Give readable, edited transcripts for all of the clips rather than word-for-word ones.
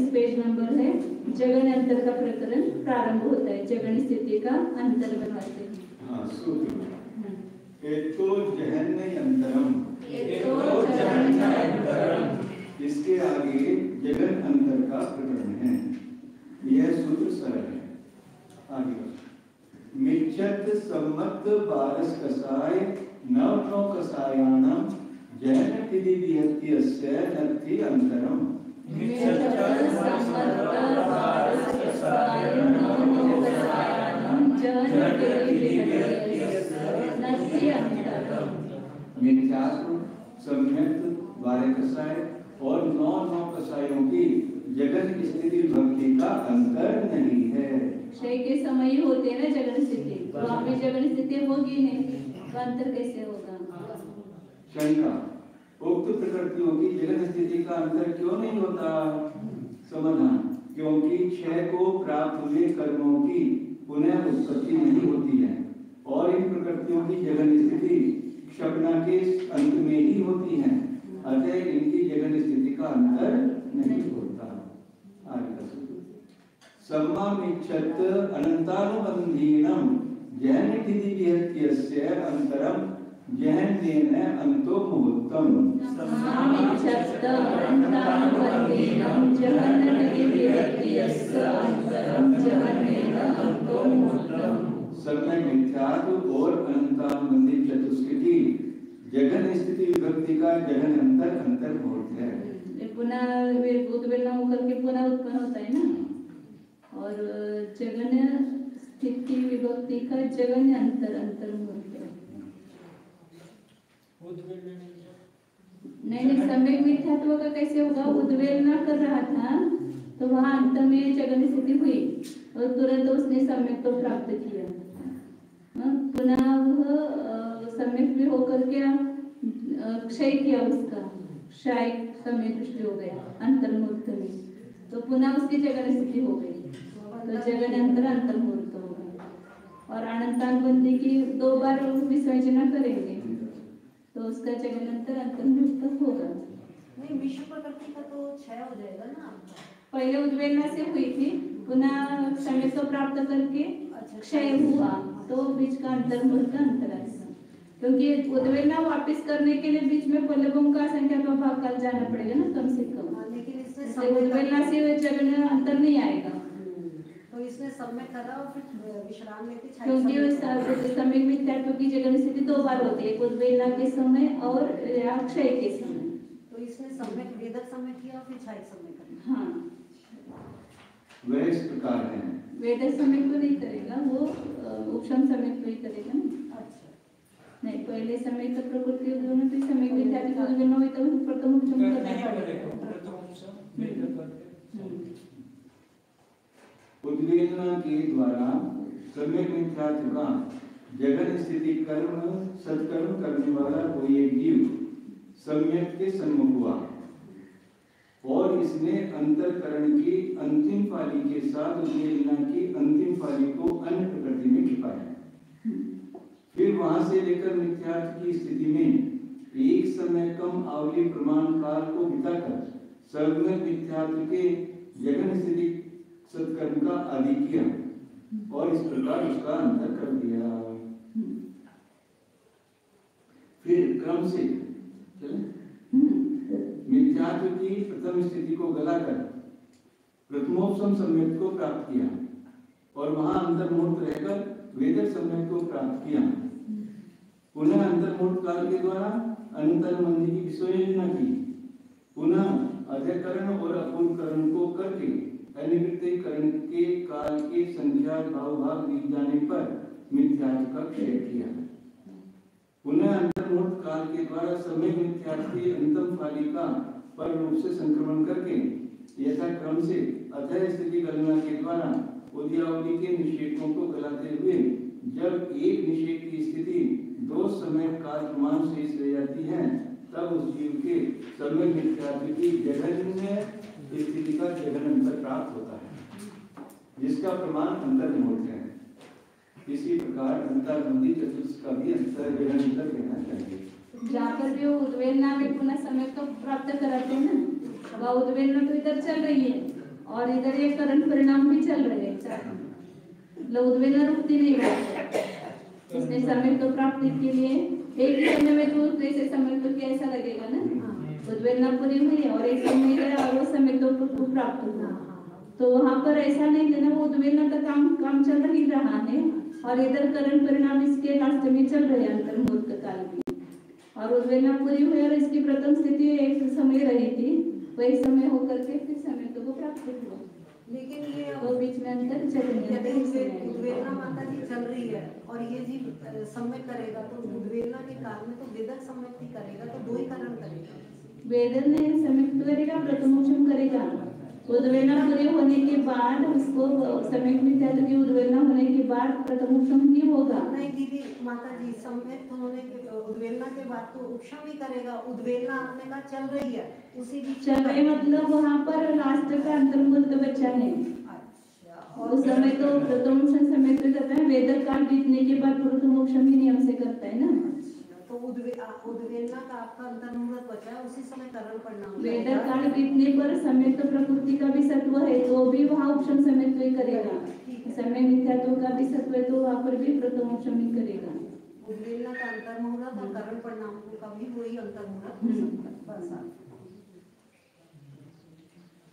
Page number है। जगन अंतर का प्रकरण प्रारंभ होता है। जगन स्थिति का अंतर बनवाते हैं। हाँ, सूत्र एतो जहन्यंतरम, इसके आगे जगन अंतर का प्रकरण है। यह सूत्र सरल है। आगे मिच्छत सम्मत बारस कसाय नव कसायानम जहन तिदि विहत्यस्य नत्थि अंतरम। मिथ्यात्व, सम्यक, बारह कसाय और नौ कसायों की जगन स्थिति भक्ति का अंतर नहीं है। क्षय के समय ही होते हैं ना जगन स्थिति, वहाँ पे जगन स्थिति होगी नहीं, तो अंतर कैसे होगा? शंका, उक्त प्रकृतियों की जगन स्थिति का अंतर क्यों नहीं होता? समाधान, क्योंकि क्षय को प्राप्त हुए कर्मों की पुनः उत्पत्ति नहीं होती है और इन प्रकृतियों की जगन स्थिति क्षपना के अंत में ही होती है। अतः इनकी जगन स्थिति का अंतर नहीं होता। सम्मामिच्छत अनंतानुबंधीनम जैन तिथि विहत्यस्य अंतरम जहन्येन अंतो मुहूर्तम। सम्मामिच्छत अनंतानुबंधीनम जहन तिथि विहत्यस्य अंतरम जहन्येन अंतो मुहूर्तम। सम्यक मिथ्यात्व और अनंतानुबंधी चतुष्टयी जगन स्थिति विभक्ति का जगन अंतर मुहूर्त है। पुनः उद्वेलना होकर के पुनः उत्पन्न होता है ना, और जगन स्थिति विभक्ति का जगन अंतर मुहूर्त है। नहीं, सम्यक मिथ्यात्व का कैसे होगा? उद्वेलना कर रहा था तो वहां अंत में जगन स्थिति हुई और तुरंत उसने सम्यक को प्राप्त किया। पुनः वह सम्यक भी होकर के क्षय किया, उसका क्षय समय दृष्टि हो गया अंतर मुहूर्त में, तो पुनः उसकी जगन स्थिति हो गई, तो जगन अंतर मुहूर्त होगा। और अनंतानुबंधी की 2 बार विसर्जना करेंगे तो उसका जगन अंतर मुहूर्त होगा। नहीं, विश्व प्रकृति का तो क्षय हो जाएगा ना। पहले उद्वेलना से हुई थी, पुनः समय को प्राप्त करके क्षय हुआ, तो बीच का अंतर मुहूर्त अंतर है। क्योंकि उद्वेलना वापस करने के लिए बीच में पल्लवों का संख्या का भाग काल जाना पड़ेगा ना, कम से कम। लेकिन इसमें उद्वेलना से जगन अंतर नहीं आएगा। तो इसने समय करा और फिर विश्राम लेके क्योंकि समय मिथ्यात्व की जगन स्थिति 2 बार होती है, उद्वेलना के समय और क्षय के समय। तो इसने समय वेदक समय किया और फिर क्षय समय किया। हाँ, वह इस प्रकार है। वेदक समय को नहीं करेगा, वो उपशम समय को ही करेगा ना। अच्छा, नहीं, पहले समय का प्रकृति दोनों के समय मिथ्यात्व को उद्वेलना हुई तो प्रथम उपशम करना पड़ेगा। उद्वेलना के द्वारा सम्यक मिथ्यात्व का जगन स्थिति कर्म सत्कर्म करने वाला कोई एक जीव सम्यक के सम्मुख हुआ और इसने अंतरकरण की अंतिम पाली के साथ उद्वेलना की अंतिम पाली को अन्य प्रकृति में छिपाया। फिर वहां से लेकर मिथ्यात्व की स्थिति में एक समय कम आवली प्रमाण काल को बिताकर सम्यक मिथ्यात्व के जगन स्थिति सत्कर्म का आदि किया और इस प्रकार उसका अंतर कर दिया। फिर क्रम से चले मिथ्यात्व की प्रथम स्थिति को गलाकर प्रथमोपम सम्यक को प्राप्त किया और वहां अंतर मुहूर्त रहकर वेदक सम्यक को प्राप्त किया। पुनः अंतर मुहूर्त काल के द्वारा अनंतानुबंधी की विश्वयोजना की, पुनः अध्यकरण और अपूर्वकरण को करके अनिवृत्तिकरण के काल के संख्या भाव बीत जाने पर मिथ्यात्व का क्षय किया। पुनः अंतर मुहूर्त काल के द्वारा समय मिथ्यात्व की अंतिम पाली का पर रूप से संक्रमण करके यथा क्रम से अतः स्थिति गणना के द्वारा उद्यावली के निषेधों को गलाते हुए जब एक निषेध की स्थिति दो समय काल प्रमाण शेष रह जाती हैं, तब उस जीव के सम्यक मिथ्यात्व की जघन्य स्थिति का जघन अंतर प्राप्त होता है, जिसका प्रमाण अंतर मुहूर्त है। इसी प्रकार अंतर्बंधी चतुर्थ का भी अंतर जघन अंतर कहना चाहिए। जहाँ पर भी वो उद्वेलना में पुनः समय को प्राप्त कराते हैं ना, वह उद्वेलना तो इधर चल रही है और इधर ये करण परिणाम भी चल रहे हैं, मतलब उद्वेलना रुकती नहीं है। इसने समय को प्राप्ति के लिए एक ही समय में तो जैसे समय को कैसा लगेगा ना, उद्वेलना पूरी हुई और एक समय गया और वो समय को प्राप्त हुआ, तो वहाँ पर ऐसा नहीं है ना, वो उद्वेलना का काम चल ही रहा है और इधर करण परिणाम इसके लास्ट में चल रहे हैं अंतर्मुहूर्त काल में, और उद्वेलना पूरी हुई और इसकी प्रथम स्थिति एक समय रही थी, वही समय होकर के फिर समय को प्राप्त हुआ। लेकिन ये वो बीच में अंतर चल उद्वेलना माता जी चल रही है और ये जी सम्यक करेगा, तो उद्वेलना के काल में तो वेदन सम्यक ही करेगा, तो दो ही करण करेगा। वेदन ने सम्यक करेगा, प्रथमोक्षम करेगा। उद्वेलना पूरी होने के बाद उसको सम्यक मिथ्यात्व की उद्वेलना होने के बाद प्रथमोक्षम ही होगा। नहीं दीदी माता जी, सम्यक होने के उद्वेलना के बाद तो उपशम ही करेगा। उद्वेलना आपने कहा चल रही है, उसी बीच चल रही मतलब वहाँ पर लास्ट का अंतर्मुहूर्त बचा है। अच्छा, उस समय तो प्रथमोक्षम समय से करता है, वेदन काल बीतने के बाद प्रथमोक्षम ही नियम से करता है ना। तो उद्वेलना का आपका अंतर्मुहूर्त बचा है, उसी समय करण पढ़ना। वेदन काल बीतने पर समय तो प्रकृति का भी सत्व है, तो भी वहाँ उपशम समय तो ही करेगा। समय मिथ्यात्व का भी सत्व है, तो वहाँ पर भी प्रथमोक्षम ही करेगा। उद्वेलना का अंतर्मुहूर्त और करण पढ़ना का भी वही अंतर्मुहूर्त हो सकता है, बस।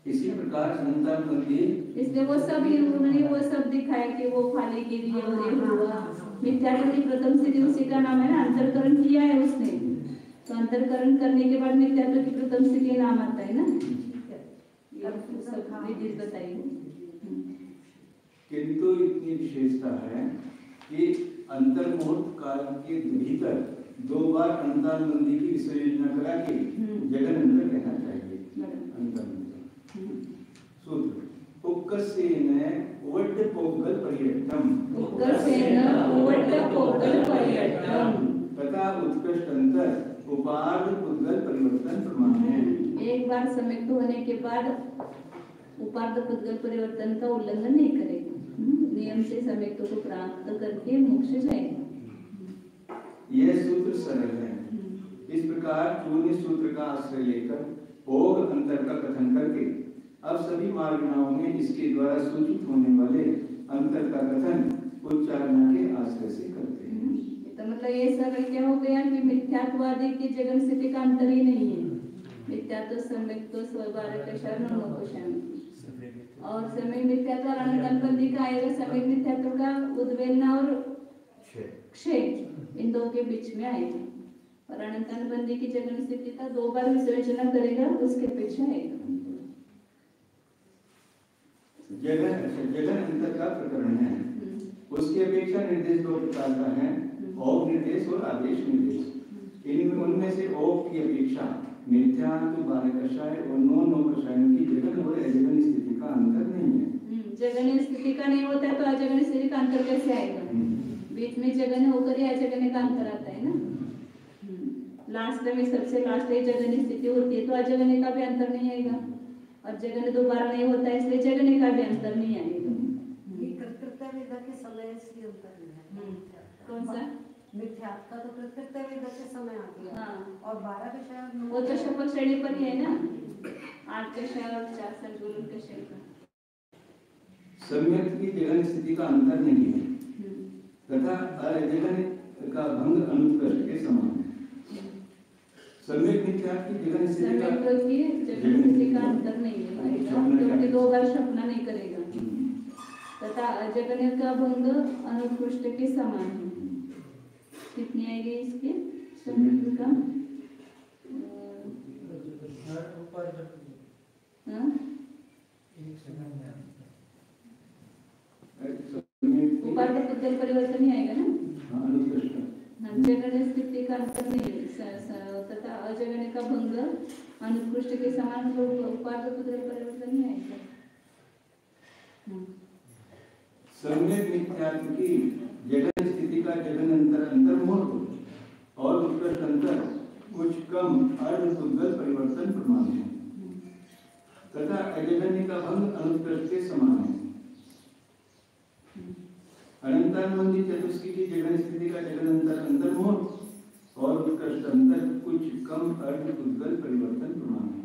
इसी प्रकार अंतर्बंधी, इसलिए वो सब उन्होंने वो सब दिखाया कि वो खाने के लिए और ये हुआ। मिथ्यात्व की प्रथम स्थिति उसी का नाम है ना, अंतरकरण किया है उसने, तो अंतरकरण करने के बाद मिथ्यात्व की प्रथम स्थिति नाम आता है ना। ये सब विधि बताइए। किंतु इतनी विशेषता है कि अंतर्मुहूर्त काल के भीतर दो बार अंतर्बंधी की विसर्जना करा के जगन अंतर कहना चाहिए। अंतर्बंधी सूत्र उक्कसेन उवट्टपोगल पर्यटम तथा उत्कृष्ट अंतर उपार्ध पुद्गल परिवर्तन प्रमाण है। एक बार सम्यक्त होने के बाद उपार्ध पुद्गल परिवर्तन का उल्लंघन नहीं करेगा, नियम से सम्यक्त को प्राप्त करके मोक्ष जाएगा। यह सूत्र सरल है। इस प्रकार चूर्य सूत्र का आश्रय लेकर भोग अंतर का कथन करके अब सभी मार्गनाओं में इसके द्वारा सूचित होने वाले अंतर का कथन उच्चारणा के आश्रय से करते हैं। तो मतलब ये सरल क्या हो गया कि मिथ्यात्वादी की जगन स्थिति का अंतर ही नहीं है। मिथ्यात्व सम्यक्त स्वभाव शरण और समय मिथ्यात्व और अनंतबंधी का आएगा। समय मिथ्यात्व का उद्वेलना और क्षय इन दो के बीच में आएगा, और अनंतबंधी की जगन स्थिति का दो बार विसर्जन करेगा, उसके अपेक्षा आएगा। जगन अंतर का प्रकरण है, उसकी अपेक्षा निर्देश दो प्रकार का है, औप निर्देश और आदेश निर्देश। इनमें उनमें से औप की अपेक्षा मिथ्यात्व बालकषाय और नो कषायों की जगन और अजगन स्थिति का अंतर नहीं है। जगन स्थिति का नहीं होता है तो अजगन स्थिति का अंतर कैसे आएगा? बीच में जगन होकर ही अजगन का अंतर आता है ना। लास्ट में सबसे लास्ट में जगन स्थिति होती है तो अजगन का भी अंतर नहीं आएगा, और जगन दोबारा नहीं होता है इसलिए जगन का भी अंतर नहीं आएगा। के समय इसलिए अंतर नहीं है। कौन सा? मिथ्यात्व का तो प्रकृति वेद के समय आ गया। हाँ। और 12 के शहर वो तो शपथ श्रेणी पर ही है ना, 8 के शहर और 4 संतुलन के शहर का। सम्यक्त की जगन स्थिति का अंतर नहीं है तथा अजगन का भंग अनुत्कृष्ट के समान है। सम्यक मिथ्यात्व की जगन स्थिति का अंतर नहीं है, क्योंकि दो बार सपना नहीं करेगा, तथा अजगन का भंग अनुत्कृष्ट के समान है। कितनी आएगी इसके सम्यक्त का? उपार्ध पुद्गल परिवर्तन ही आएगा ना। जगन स्थिति का अंतर नहीं तथा अजगन का भंग अनुत्कृष्ट के समान, उपार्ध पुद्गल परिवर्तन नहीं आएगा। सम्यक मिथ्यात्व की जगन स्थिति का जगन अंतर्मुहूर्त अंतर कुछ कम अर्ध उद्गल परिवर्तन प्रमाण है तथा अजगन्य का भंग अनुत्कृष्ट के समान है। अनंतानुबंधी चतुष्की की जगन स्थिति का जगन अंतर अंतर्मोह और उत्कृष्ट अंतर कुछ कम अर्ध उद्गल परिवर्तन प्रमाण है।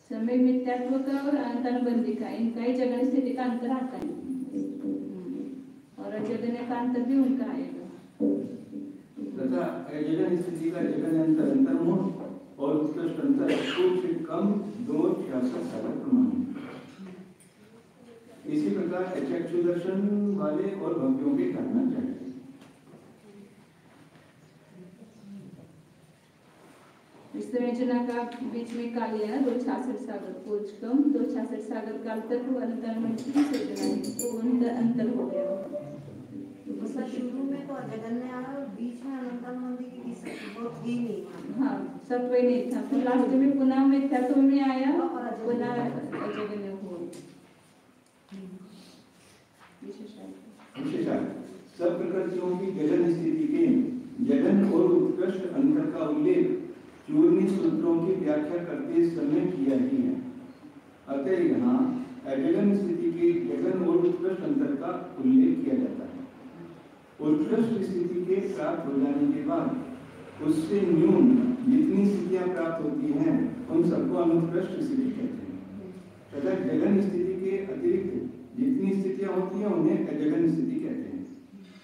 समय मिथ्यात्व का और अनंतानुबंधी का इनका ही जगन स्थिति का अंतर आता है और अजगन्य का अंतर भी उनका आएगा तथा अजगन स्थिति का जगन अंतर अंतर्मोह और उत्कृष्ट अंतर कुछ कम 266 साधक प्रमाण है। इसी प्रकार चक्षु दर्शन वाले और भक्तियों के करना चाहिए। इस संरचना का बीच में का लिया 266 सागर कुछ कम 266 सागर का अंतर को अनंतानुबंधी की संरचना है तो अंतर हो गया। मतलब शुरू में तो अजगन्य आया और बीच में अनंतानुबंधी की बहुत ही नहीं था। हाँ सत्व ही नहीं था तो लास्ट में पुनः मिथ्यात्व में आया और पुनः अजगन्य हो। सब प्रकृतियों की जगन स्थिति के जगन और उत्कृष्ट अंतर का उल्लेख चूर्णी सूत्रों की व्याख्या करते समय किया ही है। अतः यहाँ अजगन स्थिति के जगन और उत्कृष्ट अंतर का उल्लेख किया जाता है। उत्कृष्ट स्थिति के प्राप्त हो जाने के बाद उससे न्यून जितनी स्थितियां प्राप्त होती हैं उन सबको अनुत्कृष्ट स्थिति कहते हैं तथा जगन स्थिति के अतिरिक्त जितनी स्थितियां होती हैं उन्हें अजगन स्थिति कहते हैं।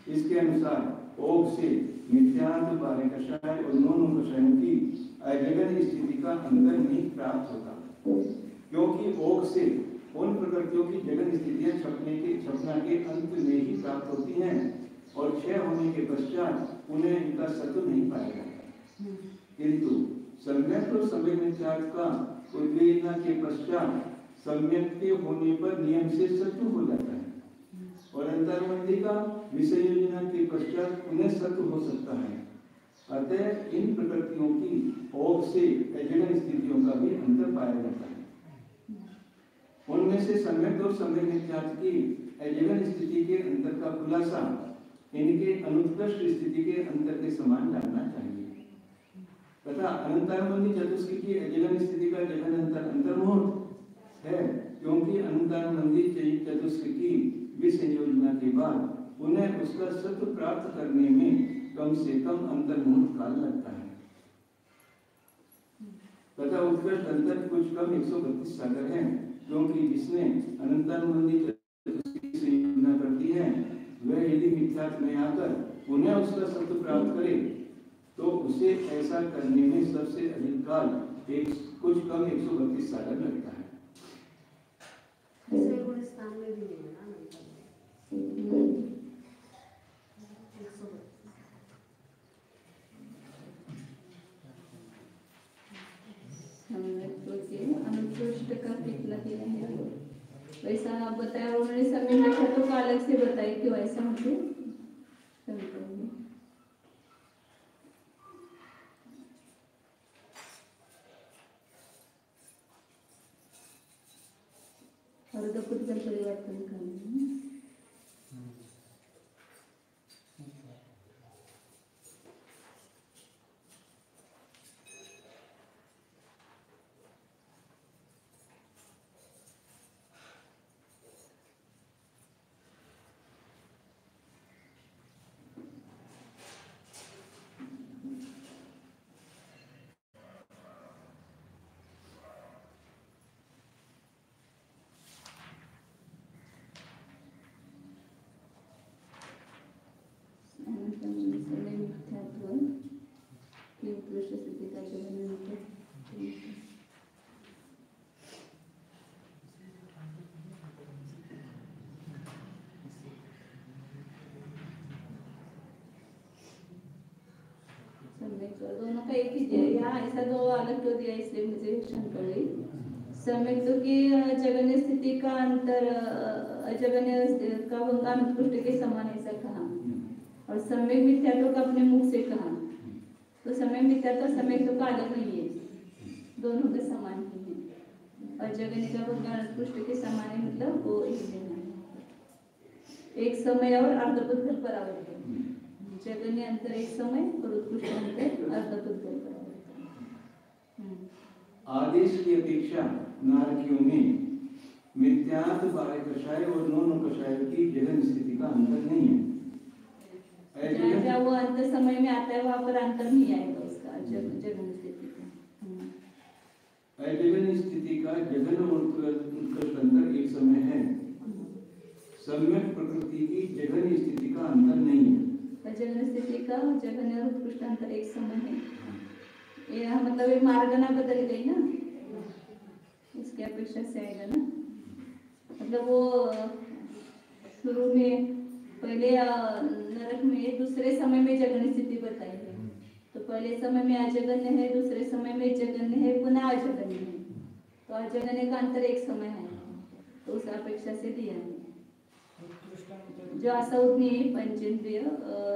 इसके अनुसार ओग से मिथ्यात्व बारे कषाय और नोनो कषायों की अजगन स्थिति का अंतर नहीं प्राप्त होता क्योंकि ओग से उन प्रकृतियों की जगन स्थितियां छपना के अंत में ही प्राप्त होती हैं और क्षय होने के पश्चात उन्हें इनका सत्व नहीं पाया जाता। किंतु सम्यक और सम्यक मिथ्यात्व का उद्वेजना के पश्चात सम्यक के होने पर नियम से सत्व हो जाता है और अंतर्मंदी का विषय योजना के पश्चात उन्हें सत्व हो सकता है। अतः इन प्रकृतियों की ओग से अजगन स्थितियों का भी अंतर पाया जाता है। उनमें से सम्यक और सम्यक मिथ्यात्व की अजगन स्थिति के अंतर का खुलासा इनके अनुत्कृष्ट स्थिति के अंतर के समान जानना चाहिए तथा अनंतानुबंधी चतुष्की की अजगन स्थिति का जगन अंतर अंतर्मोह है क्योंकि अनंतानुबंधी चतुष्की विसंयोजना के बाद उन्हें उसका सत्व प्राप्त करने में कम से कम अंतर्मुहूर्त काल लगता है तथा उत्कृष्ट अंतर कुछ कम 132 सागर है क्योंकि जिसने अनंतानुबंधी चतुष्की संयोजना करती है वह यदि मिथ्यात्व में आकर उन्हें उसका सत्व प्राप्त करे तो उसे ऐसा करने में सबसे अधिक काल कुछ कम 132 सागर लगता है। गुलिस्तान में भी नहीं है ना अनुत्कृष्ट का कितना दिया है वैसा आप बताया उन्होंने समय लिखा तो अलग से बताइए क्यों ऐसा मुझे और तो कुछ परिवर्तन करना दोनों का एक ही दिया यहाँ ऐसा दो अलग क्यों दिया इसलिए मुझे शंका हुई। सम्यक तो की जगन्य स्थिति का अंतर अजगन्य का होगा अनुत्कृष्ट के समान ऐसा कहा और सम्यक मिथ्यात्व का अपने मुख से कहा तो सम्यक मिथ्यात्व सम्यक तो का अलग नहीं है दोनों के समान ही है और जगन्य का होगा अनुत्कृष्ट के समान है मतलब वो एक समय और अर्धबुद्ध परावर्तन जगन्य अंतर एक समय और उत्कृष्ट अंतर अर्धतुल्य। आदेश की अपेक्षा नारकियों में मिथ्यार्थ बाह्य कषाय और नौन कषाय की जगन स्थिति का अंतर नहीं है। जहाँ वो अंत समय में आता है वहाँ पर अंतर नहीं आएगा उसका जगन स्थिति का। अजगन स्थिति का जगन और उत्कृष्ट अंतर एक समय है। सम्यक प्रकृति की जगन स्थिति का अंतर नहीं है। जगन स्थिति का जगन और उत्कृष्ट अंतर एक समय है। ये मतलब एक मार्ग ना बदल गई ना, इसके अपेक्षा से आएगा ना। मतलब वो शुरू में पहले नरक में दूसरे समय में जगन स्थिति बताई है, तो पहले समय में अजगन्य है, दूसरे समय में जगन्य है, पुनः अजगन्य है। तो अजगन्य का अंतर एक समय है, तो उस अपेक्षा से दिया है। जो असौज्ञ पंचेंद्रिय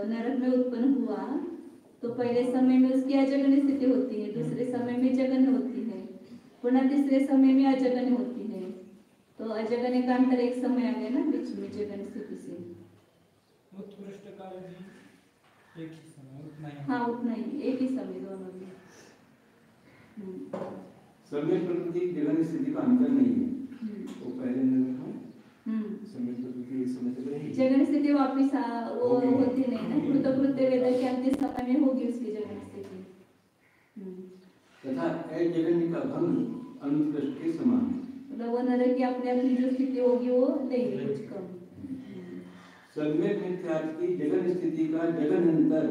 नरक में उत्पन्न हुआ तो पहले समय में उसकी अजगन्य स्थिति होती है, दूसरे समय में जगन्य होती है, पुनः तीसरे समय में अजगन्य होती है। तो अजगन्य का अंतर एक समय आ गया ना बीच में जगन्य स्थिति से। उत्कृष्ट काल भी एक ही समय उतना ही। हाँ उतना ही, एक ही समय दोनों में। सम्यक प्रकृति जगन स्थिति का अंतर नहीं है। वो पहले नरक है, सम्यक प्रकृति एक समय तक रहेगी। जगन स्थिति वापिस वो होती नहीं ना, कृतकृत्य वेद के अंतिम समय में होगी उसकी जगन स्थिति। तथा अजगन्य का भंग अनुत्कृष्ट के समान है। मतलब वो नरक की अपनी अपनी जो स्थिति होगी वो लेंगे कुछ कम। सम्यक मिथ्यार्थ की जगन स्थिति का जगन अंतर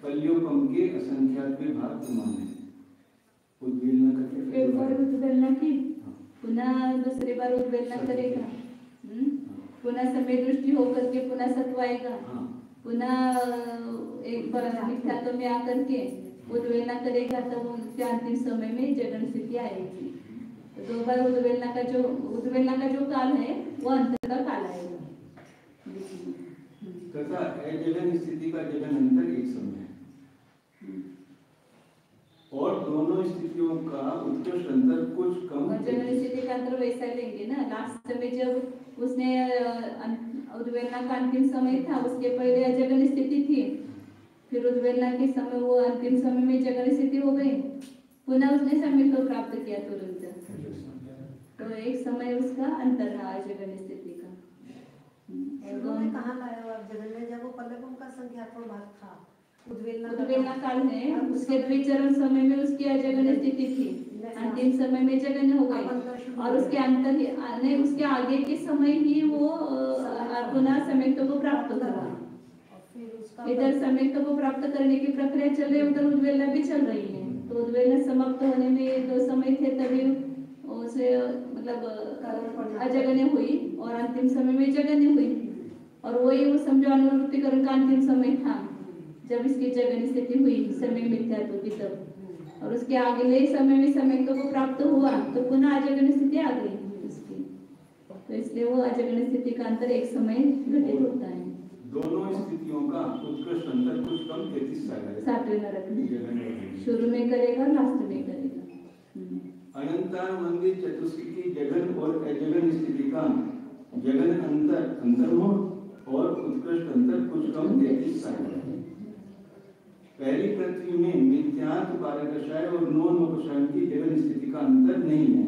पल्योपम के असंख्यात में भाग समान है। उद्वेलना करके एक बार उद्वेलना की, पुनः दूसरी बार उद्वेलना करेगा, पुनः समय दृष्टि होकर के पुनः सत्वाएगा, पुनः एक बार मिथ्यात्व में आकर के उद्वेलना करेगा, तो उसके अंतिम समय में जगन स्थिति आएगी। तो दो बार उद्वेलना का जो काल है वो अंतर का काल आएगा। तथा अजगन स्थिति का जगन अंतर एक समय है और दोनों स्थितियों का उत्कृष्ट अंतर कुछ कम। जगन स्थिति का अंतर वैसा लेंगे ना, लास्ट में जब उसने उद्वेलना का अंतिम समय था, उसके पहले अजगन स्थिति थी, फिर उद्वेलना के समय वो अंतिम समय में जगन स्थिति हो गई, पुनः उसने समय को प्राप्त किया तुरंत। तो एक समय उसका अंतर रहा जगन स्थिति का। उन्होंने कहाँ लाया हुआ जगन में, जब वो पल्लवों का संख्यात्मक भाग था उद्वेलना काल है, उसके द्विचरण समय में उसकी अजगन स्थिति थी, अंतिम समय में जगन हो गई, और उसके अंतर नहीं उसके आगे के समय ही वो पुनः सम्यक्त्व को प्राप्त हुआ। इधर सम्यक्त्व को प्राप्त करने की प्रक्रिया चल रही है, उधर उद्वेलना भी चल रही है। तो उद्वेलना समाप्त होने में 2 समय थे, तभी उसे मतलब अजगन्य हुई और अंतिम समय में जगन्य हुई, और वही वो समझो अनुवृत्तिकरण का अंतिम समय था जब इसकी जगन स्थिति हुई समय मिथ्यात्व की तब, और उसके अगले समय में सम्यक्त्व को प्राप्त हुआ तो पुनः अजगन स्थिति आ गई उसकी। तो इसलिए वो अजगन स्थिति का अंतर एक समय घटित होता है। दोनों स्थितियों का उत्कृष्ट अंतर कुछ कम 33 साल है। 7वें नरक में शुरू में करेगा, लास्ट में करेगा। अनंतार मंदिर चतुष्की की जगन और अजगन स्थिति का जगन अंतर्मुख और उत्कृष्ट अंतर कुछ कम 33 साल है। पहली पृथ्वी में मिथ्यार्थ बारकशाय और नौन की जगन स्थिति का अंतर नहीं है,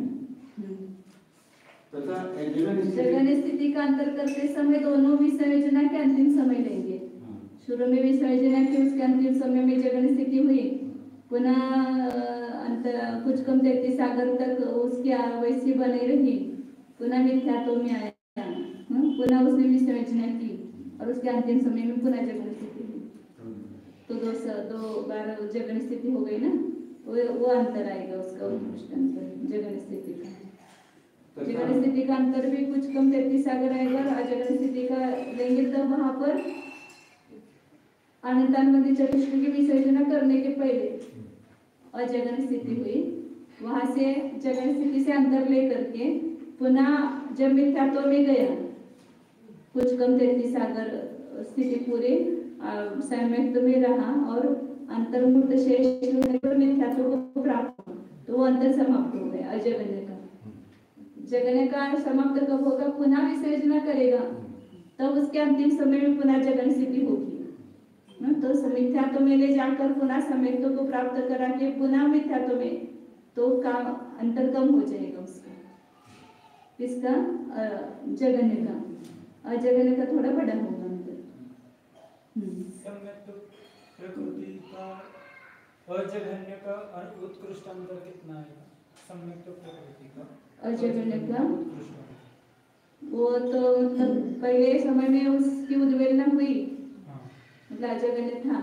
तथा जगन स्थिति का अंतर करते समय दोनों विसंयोजना के अंतिम समय लेंगे। शुरू में विसंयोजना की, उसके अंतिम समय में जगन स्थिति हुई, पुनः अंतर कुछ कम 33 सागर तक उसकी वैसी बनी रही, पुनः मिथ्यात्व में आया, पुनः उसने विसंयोजना की और उसके अंतिम समय में पुनः जगन स्थिति हुई। तो 2 बार जगन स्थिति हो गई ना, वो अंतर आएगा उसका उत्कृष्ट अंतर जगन स्थिति का। जगन स्थिति का अंतर भी कुछ कम 33 सागर आएगा, और अजगन स्थिति का लेंगे तब वहां पर अनंतानंदी चतुष्टय की विसर्जना करने के पहले अजगन स्थिति हुई, वहां से जगन स्थिति से अंतर लेकर के पुनः जब मिथ्यात्व में गया, कुछ कम 33 सागर स्थिति पूरे सम्यक्त्व में रहा और अंतर्मुक्त शेष होने पर मिथ्यात्व को प्राप्त हुआ, तो वो अंतर समाप्त हो गया अजगन्य का। जगन्य का समाप्त कब होगा? पुनः विसर्जना करेगा, तब उसके अंतिम समय में पुनः जगन स्थिति होगी। तो मिथ्यात्व में ले जाकर पुनः सम्यक्त्व को प्राप्त करा के पुनः मिथ्यात्व में, तो काम अंतर कम हो जाएगा उसका, इसका जगन्य का, अजगन्य का थोड़ा बड़ा होगा अंतर। सम्यक्त्व प्रकृति का अजगन्य का और उत्कृष्ट अंतर कितना है? सम्यक्त्व प्रकृति का अजगन्य का उत्कृष्ट वो तो मतलब पहले समय में उसकी उद्वेलना हुई, हाँ। मतलब अजगन्य था,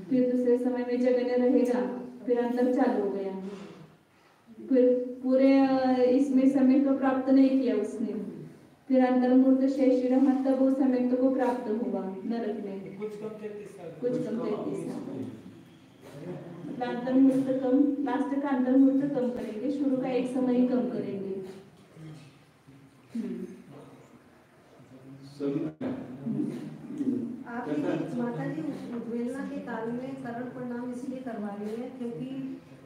फिर दूसरे समय में जगन्य रहेगा, फिर अंतर चालू हो गया, फिर पूरे इसमें सम्यक्त्व प्राप्त नहीं किया उसने, फिर अंतर्मूर्त शेष रहा, तब वो सम्यक्त्व को प्राप्त हुआ नरक में, कुछ कम 33 साल, कुछ कम 33 साल। मतलब अंतर्मूर्त कम, लास्ट का अंतर्मूर्त कम करेंगे, शुरू का एक समय ही कम करेंगे। आपकी माता जी उद्वेलना के काल में करण परिणाम इसलिए करवा रही है क्योंकि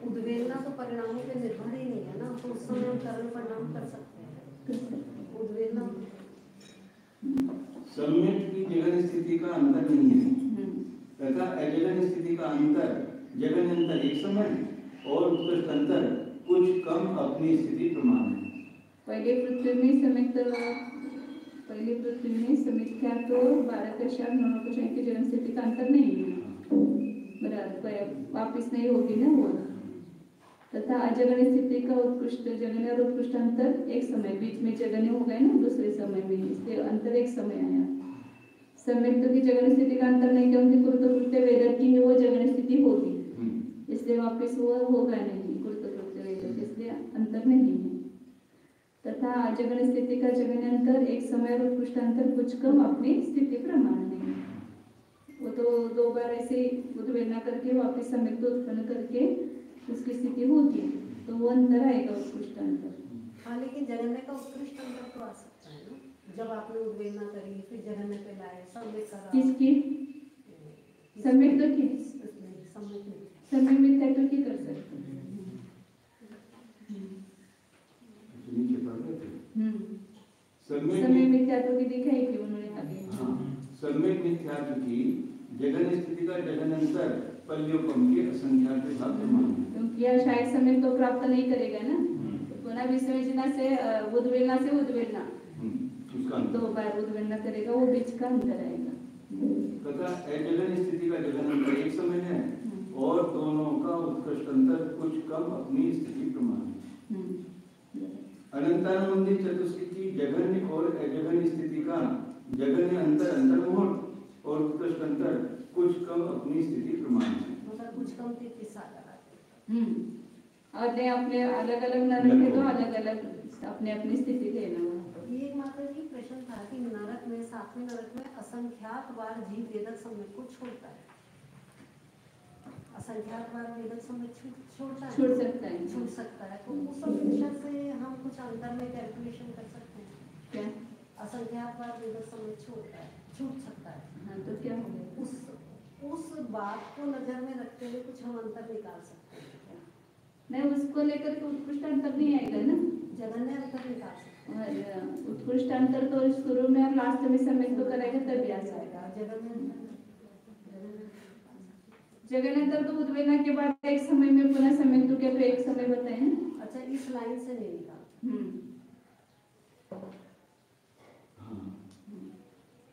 उद्वेलना तो परिणामों पे निर्भर ही नहीं है ना, तो उस समय हम करण परिणाम कर सकते हैं। उद्वेलना सम्यक की जगन स्थिति का अंतर नहीं है तथा अजगन स्थिति का अंतर, जगन अंतर एक समय और उत्कृष्ट अंतर कुछ कम अपनी स्थिति प्रमाण है। पहले पृथ्वी में समित्या तो 12 कक्षा 9 कक्षा की जगन स्थिति का अंतर नहीं है, बराबर वापिस नहीं होगी ना वो, तथा अजगन स्थिति का उत्कृष्ट जगन और उत्कृष्ट अंतर एक समय, बीच में जगन हो गए ना दूसरे समय में, इसलिए अंतर एक समय आया। सम्यक्त्व की जगन स्थिति का अंतर नहीं, क्योंकि कृतकृत्य वेदक की वो जगन स्थिति होगी, इसलिए वापिस वो होगा नहीं कृतकृत्य वेदक, इसलिए अंतर नहीं है। तथा जगन स्थिति का जगन अंतर एक समय और उत्कृष्ट अंतर कुछ कम अपनी स्थिति प्रमाण नहीं, वो तो 2 बार ऐसे उद्वेलना करके वापिस सम्यक्त्व उत्पन्न करके उसकी स्थिति होगी, तो वो अंतर आएगा उत्कृष्ट अंतर। हाँ, लेकिन जगन्य का उत्कृष्ट अंतर तो आ सकता है ना, जब आपने उद्वेलना करी फिर जगन्य पे लाए, सम्यक करा। किसकी? सम्यक्त्व की? सम्यक मिथ्यात्व की कर सकते हैं। सम्यक मिथ्यात्व की दिखाई थी उन्होंने आगे। सम्यक मिथ्यात्व की जगन स्थिति का जगन अंतर पल्योपम के असंख्यात भाग प्रमाण है, क्योंकि यह शायद सम्यक तो प्राप्त नहीं करेगा ना, तो पुनः विसर्जना से उद्वेलना से उद्वेलना, उसका 2 बार उद्वेलना करेगा, वो बीच का अंतर आएगा। तथा अजगन स्थिति का जगन अंतर एक समय है और दोनों का उत्कृष्ट अंतर कुछ कम अपनी स्थिति प्रमाण है। अनंतानुबंधी चतुष्टय की जघन्य और अजघन्य स्थिति का जघन्य अंतर अंतर्मुहूर्त और उत्कृष्ट अंतर कुछ कम अपनी स्थिति प्रमाण है। मतलब कुछ कम 33 साल और ने अपने अलग अलग नरक है तो अलग अलग अपने अपनी स्थिति लेना। ये एक मात्र जी प्रश्न था कि नरक में 7वें नरक में असंख्यात बार जीव वेदक सम्यक को छोड़ता है, असंख्यात बार वेदक सम्यक छोड़ता है, छूट सकता है, तो उस अपेक्षा से हम कुछ अंतर में कैलकुलेशन कर सकते हैं क्या? असंख्यात बार वेदक सम्यक छोड़ता है, छूट सकता है, हाँ, तो क्या हो गया? उस बात को नजर में रखते हुए कुछ हम अंतर निकाल सकते हैं क्या? नहीं, उसको लेकर के उत्कृष्ट अंतर नहीं आएगा ना, जगन्य अंतर निकाल सकते हैं। और उत्कृष्ट अंतर तो शुरू में और लास्ट में सम्यक तो करेगा तभी आ जाएगा। जगन अंतर तो उद्वेलना के बाद एक समय में पुनः सम्यक तो क्या, तो एक समय बताए ना। अच्छा, इस लाइन से नहीं निकाल।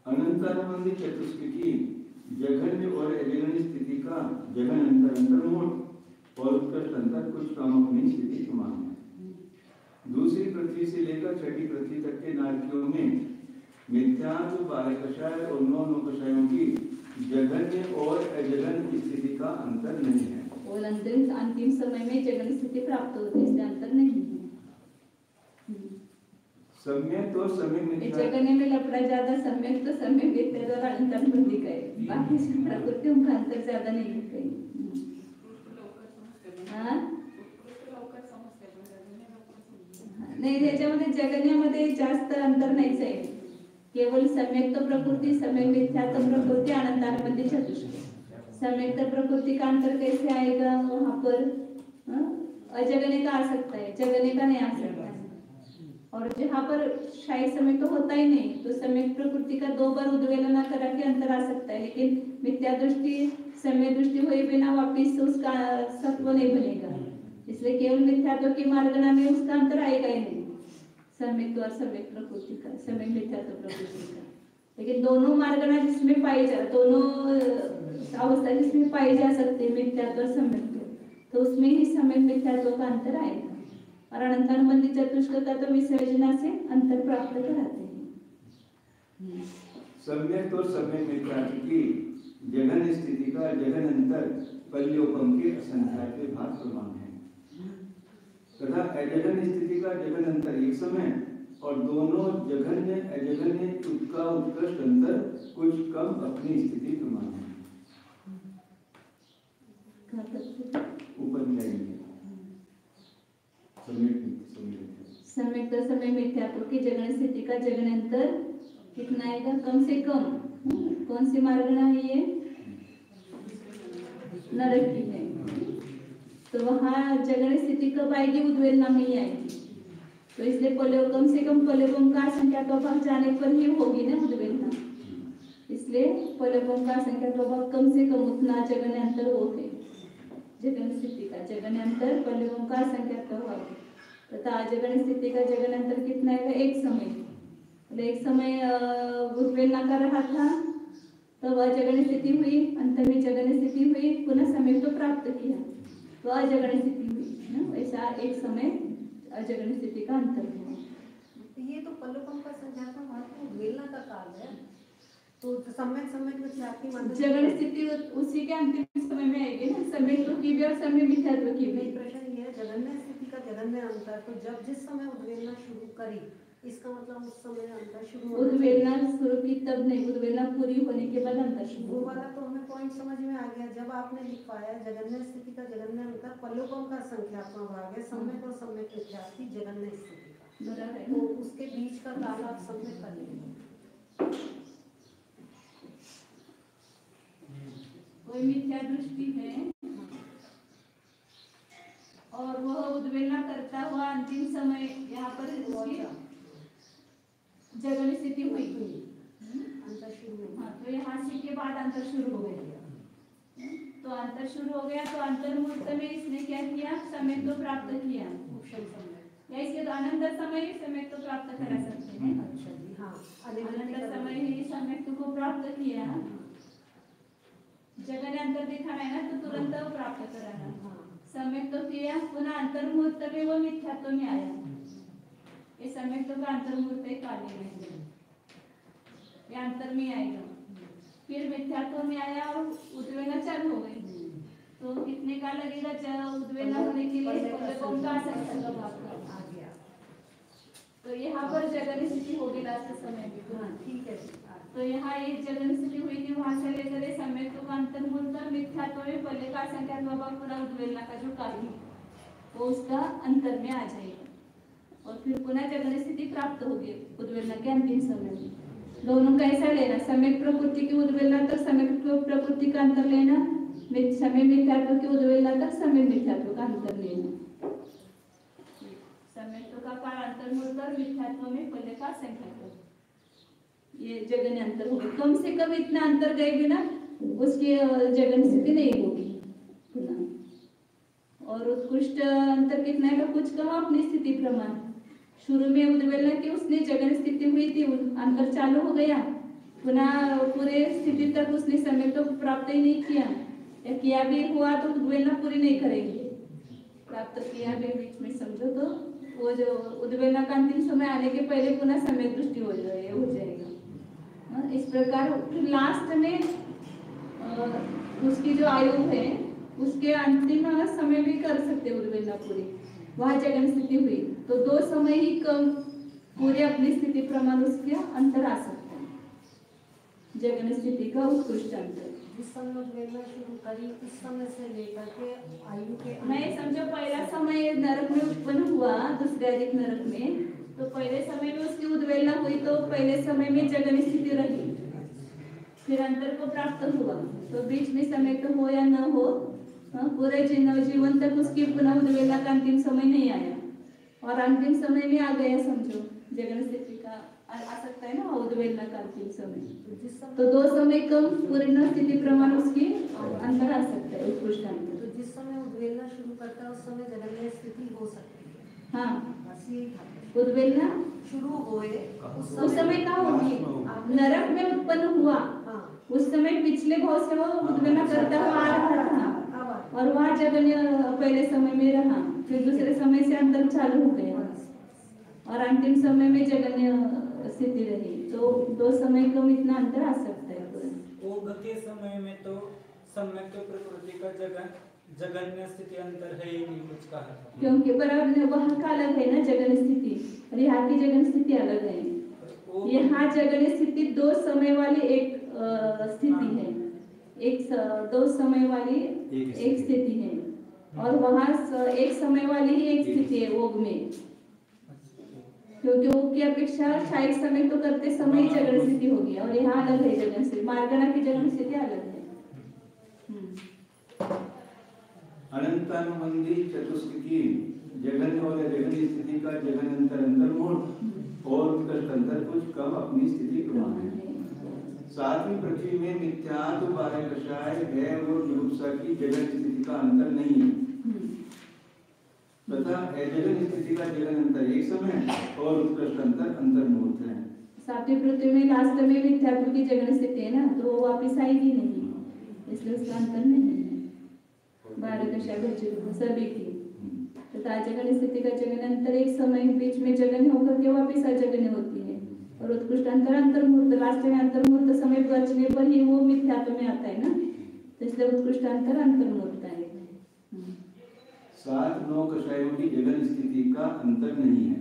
अनंतानुबंधी चतुष्टय की जघन्य और अजघन्य स्थिति का जघन अंतर अंतर्मुहूर्त और उत्कृष्ट अंतर कुछ कम अपनी स्थिति प्रमाण है। दूसरी पृथ्वी से लेकर छठी पृथ्वी तक के नारकियों में मिथ्यात्व 12 कषाय और 9 कषायों की जघन्य और अजघन्य स्थिति का अंतर नहीं है। और अंतिम समय में जगन स्थिति प्राप्त होती है, इससे अंतर नहीं है। सम्यक और सम्यक मिथ्या जगन्य में लफड़ा ज्यादा, सम्यक तो सम्यक मिथ्या द्वारा अंतर पर दिखाए, बाकी प्रकृति उनका अंतर ज्यादा नहीं दिखाई। नाही, त्याच्यामध्ये जगण्यामध्ये जास्त अंतर नाहीच आहे, केवळ सम्यक्त प्रकृति, सम्यक मिथ्यात्व प्रकृति, अनंतानुबंधी चतुष्टय। सम्यक्त प्रकृति का अंतर कैसे आएगा वहाँ पर? अजगने का आ सकता है, जगने का नहीं आ सकता है। और जहाँ पर शायद सम्यक तो होता ही नहीं, तो सम्यक प्रकृति का 2 बार उद्वेलना करा के अंतर आ सकता है, लेकिन मिथ्या दृष्टि समय दृष्टि हुए बिना वापिस उसका सत्व नहीं बनेगा, इसलिए केवल मिथ्यात्व की मार्गना में उसका अंतर आएगा ही नहीं, सम्यक और सम्यक प्रकृति का, सम्यक मिथ्यात्व प्रकृति का। लेकिन दोनों मार्गना जिसमें पाई जा, दोनों अवस्था जिसमें पाई जा सकती है मिथ्यात्व और सम्यक, तो उसमें ही सम्यक मिथ्यात्व का अंतर आएगा। और अनंतानुबंधी चतुष्क का तो विसर्जना से अंतर प्राप्त कराते हैं। सम्यक और सम्यक मिथ्यात्व की जघन स्थिति का जघन अंतर पल्योपम के असंख्यात भाग प्रमाण है तथा अजघन स्थिति का जघन अंतर एक समय और दोनों जघन्य अजघन्य का उत्कृष्ट अंतर कुछ कम अपनी स्थिति प्रमाण है। ऊपर मिलाएंगे सम्यक तो समय मिथ्यात्व की जघन स्थिति का जघन अंतर कितना आएगा? कम से कम। कौन सी मार्गना है ये? नरक की है, तो वहाँ जगन स्थिति कब आएगी? उद्वेलना में ही आएगी। तो इसलिए कम से कम का संख्या तो भाग जाने पर ही होगी ना उद्वेलना, इसलिए का संख्या तो भाग कम से कम उतना जगन अंतर हो गए। जगन स्थिति का जगन अंतर का संख्या तो भाग तथा जगन स्थिति का जगन अंतर कितना है? एक समय। एक समय उद्वेलना कर रहा था तो वह जगन स्थिति हुई, अंत में जगन स्थिति हुई, पुनः समय तो प्राप्त किया तो अजगन स्थिति हुई ना। वैसा एक समय अजगन स्थिति का अंतर हुआ। ये तो पल्लवम का संख्यात्मक भाग उद्वेलना का काल है, तो समय समय में जगन स्थिति उसी के अंतिम समय में आएगी ना। समय तो की भी और समय मिथ्यात्व की भी। प्रश्न ये है जगन्य स्थिति का जगन्य अंतर, तो जब जिस समय उद्वेलना शुरू करी इसका मतलब उस समय अंतर शुरू उद्वेलना शुरू की तब नहीं, उद्वेलना पूरी होने के बाद अंतर शुरू। वो वाला तो हमें पॉइंट समझ में आ गया जब आपने लिखवाया जगन्य स्थिति का जगन्य अंतर पल्लवम का संख्यात्मक भाग है, समय और समय के साथ ही जगन्य स्थिति का बराबर है, तो उसके बीच का काल आप समय कर लेंगे। कोई मिथ्या दृष्टि है और वह उद्वेलना करता हुआ अंतिम समय यहाँ पर जगन स्थिति हुई, अंतर शुरू हो। हाँ, तो यहाँ से के बाद अंतर शुरू हो गया। तो अंतर शुरू हो गया तो अंतर मुहूर्त में इसने क्या किया? समय तो प्राप्त किया, उपशम समय, या इसके अनंतर समय समय तो प्राप्त करा सकते हैं। अच्छा जी, हाँ, अनंतर समय ही समय को प्राप्त किया। जगन अंतर दिखाना है ना, तो तुरंत प्राप्त कराना। समय तो किया, पुनः अंतर मुहूर्त में वो मिथ्यात्व में आया। ये समय तो का अंतर मुहूर्त काले में ये अंतर में आएगा, फिर मिथ्यात्व में आया और उद्वेलना चालू हो गई। तो कितने का लगेगा? उद्वेलना होने के लिए पल्लवम का संख्या आ गया, तो यहाँ पर जगन स्थिति होगी लास्ट समय में। हाँ ठीक है, तो यहाँ एक जगन स्थिति हुई थी, वहां से लेकर समय तो का अंतर मुहूर्त मिथ्यात्व में पल्ले का संख्या पूरा उद्वेलना का जो कार्य वो उसका अंतर में आ जाएगा और फिर पुनः जगन स्थिति प्राप्त होगी उद्वेलना के अंतिम समय में। दोनों का ऐसा लेना, समय प्रकृति की उद्वेलना तक समय प्रकृति का अंतर लेना, समय मिथ्यात्व की उद्वेलना तक समय मिथ्यात्व का अंतर लेना। समय का काल अंतर मुड़कर मिथ्यात्व में पहले का संख्या, ये जगन अंतर होगी। कम से कम इतना अंतर गए बिना उसकी जगन स्थिति नहीं होगी पुनः। और उत्कृष्ट अंतर कितना है? कुछ कम अपनी स्थिति प्रमाण। शुरू में उद्वेलना की उसने जगन स्थिति हुई थी, अंतर चालू हो गया, पुनः पूरे स्थिति तक उसने समय तो प्राप्त ही नहीं किया, या किया भी हुआ तो उद्वेलना पूरी नहीं करेंगे, प्राप्त किया भी बीच में समझो तो वो जो उद्वेलना का अंतिम समय आने के पहले पुनः समय दृष्टि हो जाएगा। इस प्रकार फिर लास्ट में उसकी जो आयु है उसके अंतिम समय भी कर सकते उद्वेलना पूरी, वह जगन स्थिति हुई तो 2 समय ही कम पूरे अपनी स्थिति प्रमाण उसके अंतर आ सकता है। जगन स्थिति का उत्कृष्ट अंतर जिस समय उद्वेलना शुरू करी उस समय से लेकर के आयु के मैं समझो पहला समय नरक में उत्पन्न हुआ, दूसरे अधिक नरक में, तो पहले समय में उसकी उद्वेलना हुई तो पहले समय में जगन स्थिति रही, फिर अंतर को प्राप्त हुआ, तो बीच में समय तो हो या न हो पूरे जीवन तक उसकी पुनः उद्वेलना का अंतिम समय नहीं आया और अंतिम समय में आ गया समझो जगन स्थिति का आ सकता है ना उद्वेलना काल समय। तो जिस समय तो 2 समय कम पूर्ण स्थिति प्रमाण उसकी अंतर आ सकता है, उत्कृष्ट अंतर। तो जिस समय उद्वेलना शुरू करता है उस समय जगन्य स्थिति हो सकती है। हाँ, बस यही था। उद्वेलना शुरू होए उस समय क्या होगी, नरक में उत्पन्न हुआ हाँ उस समय पिछले भाव से वो उद्वेलना करता हुआ आ रहा था अब और वहाँ जगन्य पहले समय में रहा, फिर दूसरे समय से अंतर चालू हो गया और अंतिम समय में जगन्य स्थिति रही। तो 2 समय कम इतना अंतर आ सकता है। वो गति समय में तो सम्यक प्रकृति का जगन्य स्थिति अंतर है ही नहीं, कुछ कहा था। क्योंकि पर वहाँ का अलग है ना जगन स्थिति, और यहाँ की जगन स्थिति अलग है। यहाँ जगन स्थिति 2 समय वाली एक स्थिति है, 2 समय वाली एक स्थिति है, और वहाँ 1 समय वाली ही एक स्थिति है योग में। क्योंकि योग की अपेक्षा शायद समय तो करते समय ही जगन स्थिति होगी, और यहाँ अलग है जगन स्थिति, मार्गना की जगन स्थिति अलग है। अनंतानुबंधी चतुस्थिति जगन और जगन स्थिति का जगन अंतर मोड़ और उत्कृष्ट अंतर कुछ कम अपनी स्थिति प्रमाण है। सातवीं पृथ्वी में मिथ्यात्व बाह्य कषाय भय और जुगुप्सा की जगन स्थिति का अंतर नहीं है तथा अजगन स्थिति का जगन अंतर एक समय और उत्कृष्ट अंतर मूर्त है। सातवीं पृथ्वी में लास्ट में मिथ्यात्व की जगन स्थिति है ना, तो वो वापिस आएगी नहीं, इसलिए उसका अंतर नहीं है। 12 कक्षा सभी की तथा जगन स्थिति का जगन अंतर एक समय बीच में जगन होकर के वापिस अजगन्य होती है, और उत्कृष्ट अंतर मूर्त लास्ट में अंतर मूर्त समय बचने पर ही वो मिथ्यात्व में आता है ना, तो इसलिए उत्कृष्ट अंतर मूर्त है। 7-9 कक्षाओं की जगन स्थिति का अंतर नहीं है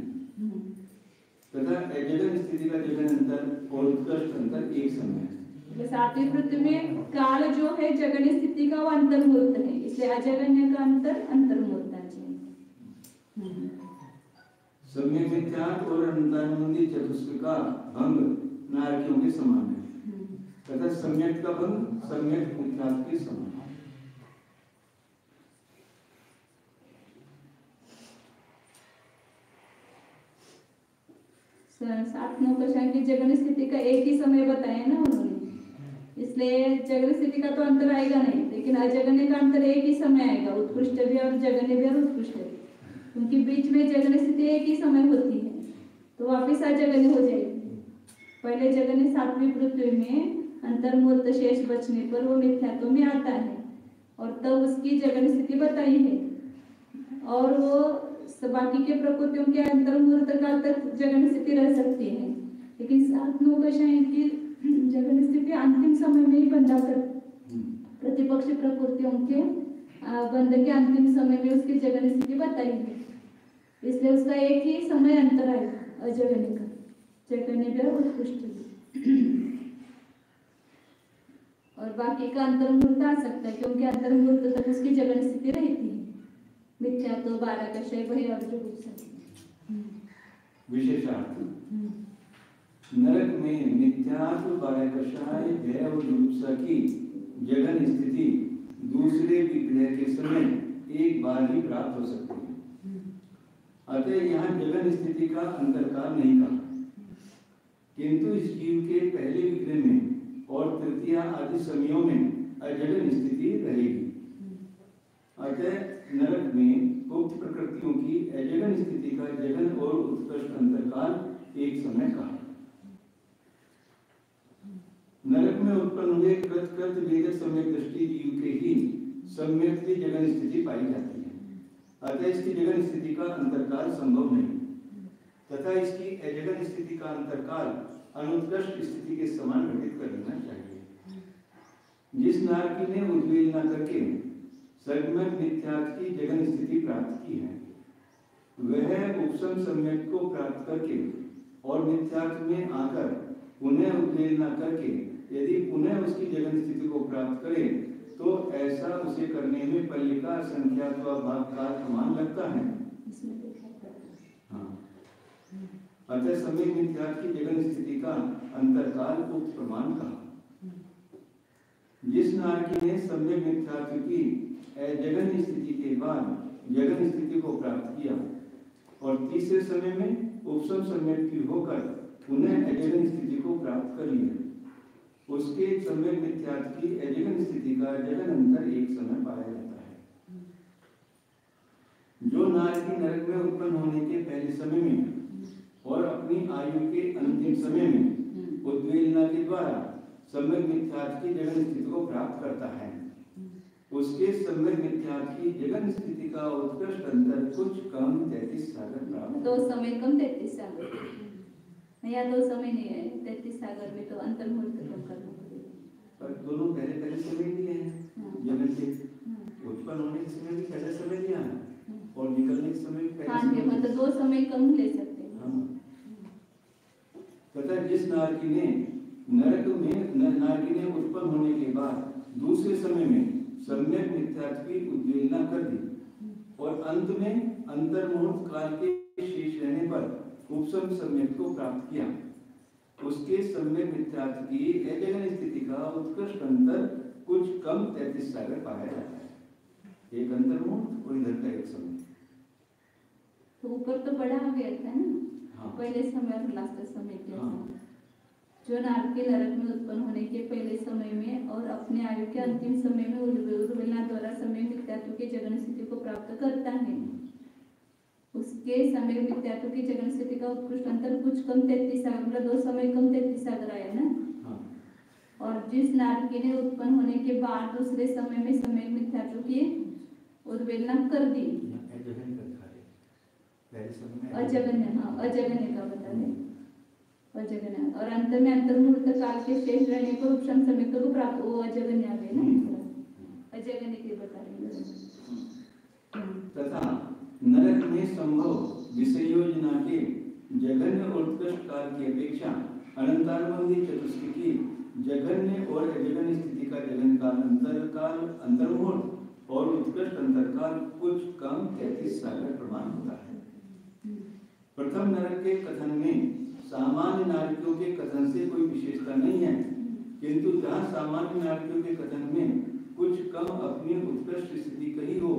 तथा अजगन स्थिति का जगन अंतर और उत्कृष्ट अंतर एक समय है। सातवीं पृथ्वी में काल जो है जगन स्थिति का वो अंतर्मूर्त है, इसलिए अजगन्य का अंतर्मूर्त है। सम्यक मिथ्यात्व और अनंतानुबंधी चतुष्क का भंग नारकियों के समान है तथा सम्यक का भंग सम्यक मिथ्यात्व के समान है। सात 9 कक्षाएं की जगन स्थिति का एक ही समय बताया ना उन्होंने, इसलिए जगन स्थिति का तो अंतर आएगा नहीं, लेकिन अजगन्य का अंतर एक ही समय आएगा, उत्कृष्ट भी और जगन्य भी और उत्कृष्ट भी, क्योंकि बीच में जगन स्थिति एक ही समय होती है, तो वापिस अजगन्य हो जाएगी। पहले जगन्य सातवीं पृथ्वी में अंतर्मूर्त शेष बचने पर वो मिथ्यात्व में आता है, और तब उसकी जगन स्थिति बताई है, और वो बाकी के प्रकृतियों के अंतर्मूर्त काल तक जगन स्थिति रह सकती है, लेकिन 7-9 कक्षाएं की जगन स्थिति अंतिम समय में ही बंधा कर प्रतिपक्ष प्रकृतियों के बंध के अंतिम समय में उसकी जगन स्थिति बताई है, इसलिए उसका एक ही समय अंतर है अजगन्य का, जगन्य भी और उत्कृष्ट भी। और बाकी का अंतर्मूर्त आ सकता है, क्योंकि अंतर्मूर्त तक उसकी जगन स्थिति रहती है। मिथ्यात्व 12 कक्षाएं वही और जुगुप्सा। विशेषार्थ नरक में मिथ्यात्व 12 कक्षाएं भय और जुगुप्सा की जगन स्थिति दूसरे विग्रह के समय एक बार ही प्राप्त हो सकती है, अतः यहाँ जगन स्थिति का अंतरकाल नहीं कहा, किंतु इस जीव के पहले विग्रह में और तृतीय आदि समयों में अजगन स्थिति रहेगी। अतः नरक में उक्त प्रकृतियों की अजगन स्थिति का जगन और उत्कृष्ट अंतरकाल एक समय कहा। नरक में उत्पन्न हुए कृत वेद सम्यक दृष्टि जीव के ही सम्यक की जगन स्थिति पाई जाती है, अतः इसकी जगन स्थिति का अंतरकाल संभव नहीं तथा इसकी अजगन स्थिति का अंतरकाल अनुत्कृष्ट स्थिति के समान घटित कर लेना चाहिए। जिस नारकी ने उद्वेलना करके सम्यक मिथ्यात्व की जगन स्थिति प्राप्त की है, वह उपसम सम्यक को प्राप्त करके और मिथ्यात्व में आकर पुनः उद्वेलना करके यदि पुनः उसकी जगन स्थिति को प्राप्त करे तो ऐसा उसे करने में पल्ली का संख्यात्व भाग का समान लगता है। हाँ, अतः सम्यक मिथ्यात्व की जगन स्थिति का अंतरकाल उक्त प्रमाण कहा। जिस नारकी ने सम्यक मिथ्यात्व की जगन स्थिति के बाद जगन स्थिति को प्राप्त किया और तीसरे समय में उपसम सम्यक की होकर पुनः अजगन स्थिति को प्राप्त कर लिया। उसके सम्यक मिथ्यात्व की अजगन स्थिति का जगन अंतर एक समय पाया जाता है। जो नारकी नरक में उत्पन्न होने के पहले समय में और अपनी आयु के अंतिम समय में उद्वेलना के द्वारा सम्यक मिथ्यात्व की जगन स्थिति को प्राप्त करता है, उसके सम्यक मिथ्यात्व की जगन स्थिति का उत्कृष्ट अंतर कुछ कम 33 सागर प्राप्त। दो समय कम 33 सागर, या दो समय नहीं है 33 सागर में, तो अंतर मुहूर्त कम करना पड़ेगा। पर दोनों पहले समय दिए हैं, जगन के उत्पन्न होने के समय भी पहले समय दिया है और निकलने के समय भी पहले समय। मतलब दो समय कम ले सकते हैं। तथा जिस नारकी ने नरक में नारकी ने उत्पन्न होने के बाद दूसरे समय में सम्यक मिथ्यात्व की उद्वेलना कर दी और अंत में अंतर्मुहूर्त काल के शेष रहने पर उपसम सम्यक को प्राप्त किया, उसके सम्यक मिथ्यात्व की अजगन स्थिति का उत्कृष्ट अंतर कुछ कम 33 सागर पाया जाता है। एक अंतर्मुहूर्त और इधर का एक समय। तो ऊपर तो बढ़ा गया था ना। हाँ। पहले समय और लास्ट समय के। हाँ। जो नारकी नरक में उत्पन्न होने के पहले समय में और अपने आयु के अंतिम समय में उद्वेलना द्वारा समय मिथ्यात्व की जगन स्थिति को प्राप्त करता है, उसके समय मिथ्यात्व की जगन स्थिति का उत्कृष्ट अंतर कुछ कम 33 सागर, मतलब दो समय कम 33 सागर आया ना। हाँ। और जिस नारकी ने उत्पन्न होने के बाद दूसरे समय में समय मिथ्यात्व की उद्वेलना कर दी, अजगन्य, हाँ अजगन्य का बता रहे, अजगन्य, और अंत में अंतर्मुहूर्त काल के शेष रहने पर उपशम समय को प्राप्त, वो अजगन्य आ गए ना, अजगन्य के बता रहे। तथा नरक में संभव विषयोजना के जघन्य और उत्कृष्ट काल की अपेक्षा अनंतानुबंधी चतुष्की जघन्य और अजगन्य स्थिति का जगन काल अंतरकाल अंतर्मुहूर्त और उत्कृष्ट अंतरकाल कुछ कम 33 सागर प्रमाण होता है। प्रथम नरक के कथन में सामान्य नारकियों के कथन से कोई विशेषता नहीं है, किंतु जहाँ सामान्य नारकियों के कथन में कुछ कम अपनी उत्कृष्ट स्थिति कही हो,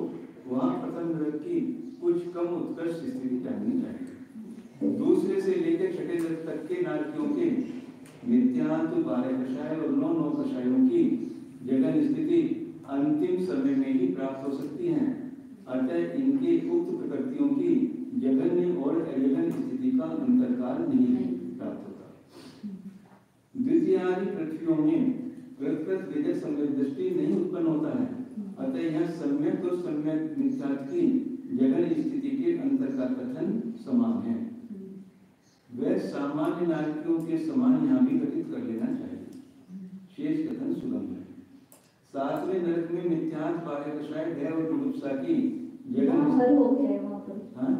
वहाँ प्रथम नरक की कुछ कम उत्कृष्ट स्थिति जाननी चाहिए। दूसरे से लेकर छठे नरक तक के नारकियों के मिथ्यात्व 12 कषाय और 9 कषायों की जगन स्थिति अंतिम समय में ही प्राप्त हो सकती है। अतः इनके उक्त प्रकृतियों की जघन्य और अजगन स्थिति का अंतरकाल नहीं प्राप्त होता। द्वितीयादि पृथ्वियों में कृत वेदक सम्यक दृष्टि नहीं उत्पन्न होता है, अतः यह सम्यक और सम्यक मिथ्यात्व की जघन स्थिति के अंतर का कथन समान है। वह सामान्य नारकियों के समान यहाँ भी कथित कर लेना चाहिए। शेष कथन सुगम है। सातवें नरक में मिथ्यात्व 12 कषाय भय और जुगुप्सा की जगन बाहर हो गया है वहाँ पर। हाँ?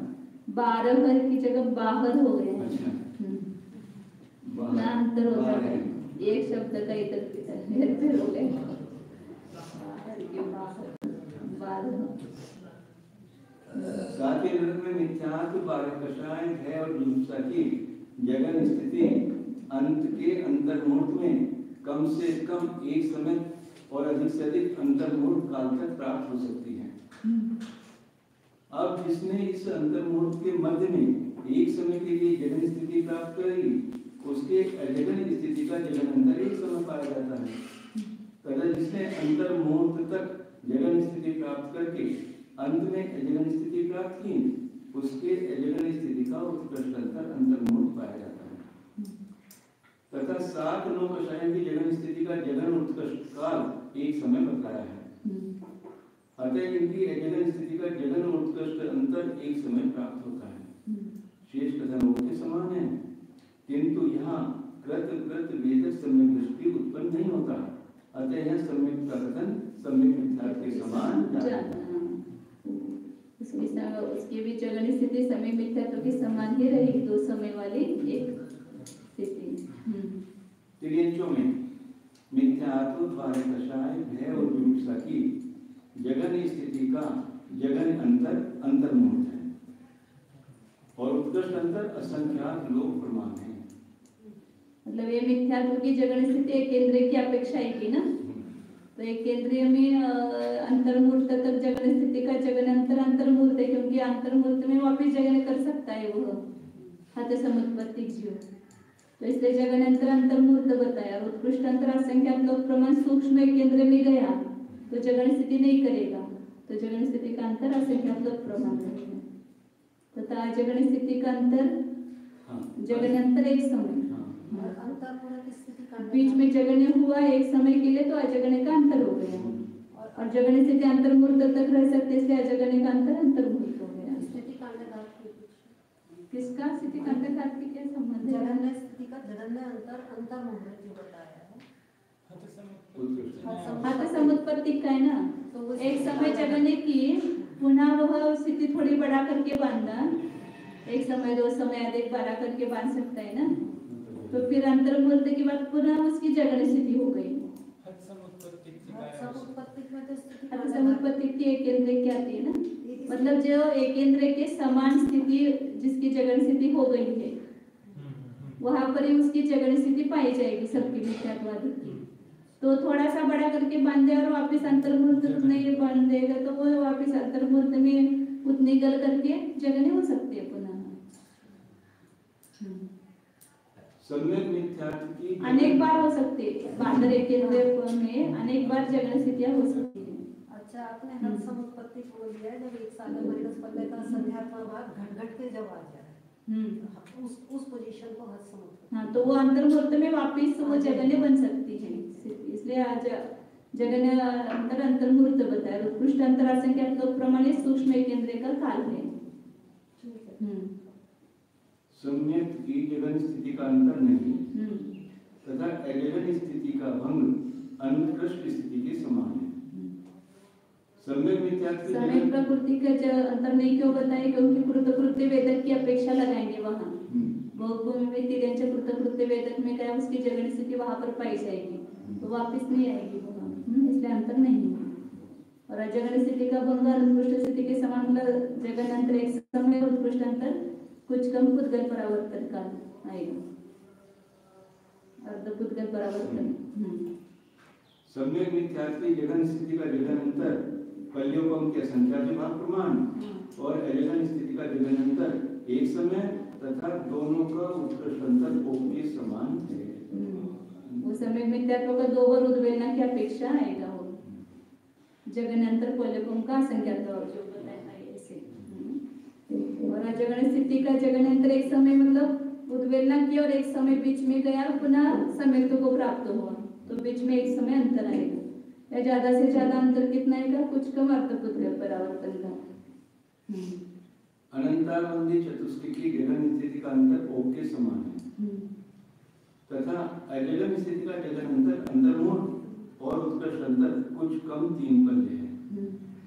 12 घर की जगह बाहर हो गया है। अच्छा। ना अंतर होता है, एक शब्द का इधर फिर हो गए बाहर के बाहर। सातवें नरक में मिथ्यात्व 12 कषाय भय और जुगुप्सा की जगन स्थिति अंत के अंतर्मुहूर्त में कम से कम एक समय और अधिक से अधिक अंतर्मुहूर्त काल तक प्राप्त हो सकती है। अब जिसने इस अंतर्मुहूर्त के मध्य में एक समय के लिए जगन स्थिति प्राप्त करेगी, उसके अजगन स्थिति का जगन अंतर एक समय पाया जाता है। तथा जिसने अंतर्मुहूर्त तक जगन स्थिति प्राप्त करके अंत में अजगन स्थिति प्राप्त की, उसके अजगन स्थिति का उत्कृष्ट अंतर अंतर्मुहूर्त पाया जाता है। तथा 7-9 कषायों की जगन स्थिति का जगन उत्कृष्ट काल एक समय बतलाया है। अतः इनकी अजगन स्थिति का जगन उत्कृष्ट अंतर एक समय प्राप्त होता है। शेष कथनों के समान है, किंतु यहाँ कृत वेदक सम्यक दृष्टि उत्पन्न नहीं होता। अतः यह सम्यक का कथन सम्यक मिथ्यात्व के समान उसकी भी जगन स्थिति समय मिथ्यात्व के समान ही रहेगी, दो समय वाली एक स्थिति। त्रियंचों में मिथ्यात्व 12 कषाय भय और जुगुप्सा की जगन स्थिति का जगन अंतर अंतर्मुहूर्त है और उत्कृष्ट अंतर असंख्यात लोक प्रमाण है। मतलब ये मिथ्यात्व की जगन स्थिति एक केंद्रीय की अपेक्षा है ना, तो एक केंद्रीय में अंतर्मुहूर्त तक जगन स्थिति का जगन अंतर अंतर्मुहूर्त है, क्योंकि अंतर्मुहूर्त में वापिस जगन कर सकता है वो हत समुत्पत्ति जीव। तो इसलिए जगन्यंतर अंतर्मूर्त बताया और उत्कृष्ट अंतर असंख्यात्मक प्रमाण सूक्ष्म केंद्र में गया तो जगन स्थिति नहीं करेगा, तो जगन स्थिति का अंतर असंख्यात्मक प्रमाण है तथा जगन स्थिति का अंतर जगन्यंतर एक समय बीच में जगन्य हुआ एक समय के लिए तो अजगन्य का अंतर हो गया और जगन्य स्थिति अंतर्मूर्त तक रह सकते इसलिए अजगन्य का अंतर अंतर्मूर्त हो गया। किसका स्थिति का अंतर घात की क्या संबंध है? जगन्य स्थिति का जगन्य अंतर अंतर्मुहूर्त जो बताया है हाँ तो समुत्पत्ति का है ना, तो एक समय जगन्य की पुनः वह स्थिति थोड़ी बढ़ा करके बांधा, एक समय दो समय अधिक बढ़ा करके बांध सकता है ना, तो फिर अंतर्मूर्त के बाद पुनः उसकी जगन्य स्थिति हो गई। समुत्पत्ति की एक केंद्र की आती है ना, मतलब जो एक केंद्र के समान स्थिति जिसकी जगन स्थिति हो गई है वहां पर ही उसकी जगन स्थिति पाई जाएगी सबकी मिथ्यात्वादी की। तो थोड़ा सा बड़ा करके बांधे और वापस अंतर्मूर्त नहीं बांध देगा तो वो वापस अंतर्मूर्त में उतनी गल करके जगने हो सकती है पुनः। सम्यक मिथ्यात्व की अनेक बार हो सकती है, बांधर एक केंद्र में अनेक बार जगन स्थितियां हो सकती है। अच्छा, आपने हर समुत्पत्ति बोल दिया है, जब एक साल में माइनस पल्ले का संध्यात्मक भाग घट घट के जब आ जाए उस पोजीशन को हर समुत्पत्ति। हाँ, तो वो अंतर्मूर्त में वापस वो जगन्य बन सकती है, इसलिए आज जगन्य अंतर अंतर्मूर्त बताया। उत्कृष्ट अंतर असंख्यात्मक प्रमाण सूक्ष्म केंद्र का काल है। सम्यक की जगन स्थिति का अंतर नहीं तथा अजगन स्थिति का भंग अनुत्कृष्ट स्थिति के समान है। सम्यक मिथ्यात्व सम्यक प्रकृति का अंतर नहीं क्यों बताए, क्योंकि कृतकृत्य वेदक की अपेक्षा लगाएंगे वहाँ भोगभूमि में तिर्यंच कृतकृत्य वेदक में क्या उसकी जगन स्थिति वहां पर पाई जाएगी तो वापस नहीं आएगी वहाँ, इसलिए अंतर नहीं है। और अजगन स्थिति का भंग अनुत्कृष्ट स्थिति के समान, मतलब जगन अंतर एक समय उत्कृष्ट अंतर कुछ कम पुद्गल परावर्तन काल आएगा, अर्ध पुद्गल परावर्तन। सम्यक मिथ्यात्व जगन स्थिति का जगन अंतर कल्योपम के संख्या के भाग प्रमाण और अजगन स्थिति का जगन अंतर एक समय तथा दोनों का उत्कृष्ट अंतर के समान है। वो सम्यक मिथ्यात्व का दो बार उद्वेलना की अपेक्षा आएगा वो जगन अंतर कल्योपम का संख्या जो बताया ऐसे। और अजगन स्थिति का जगन अंतर एक समय मतलब उद्वेलना की और एक समय बीच में गया और पुनः सम्यक्त्व को प्राप्त हुआ तो बीच में एक समय अंतर आएगा। या ज्यादा से ज्यादा अंतर कितना आएगा, कुछ कम अर्थपुत्र परावर्तन का। अनंतावंदी चतुष्टकी जगन स्थिति का अंतर ओ के समान है तथा अजगन स्थिति का जगन अंतर अंतर्मूर्त और उत्कृष्ट अंतर कुछ कम 3 पल्ले है।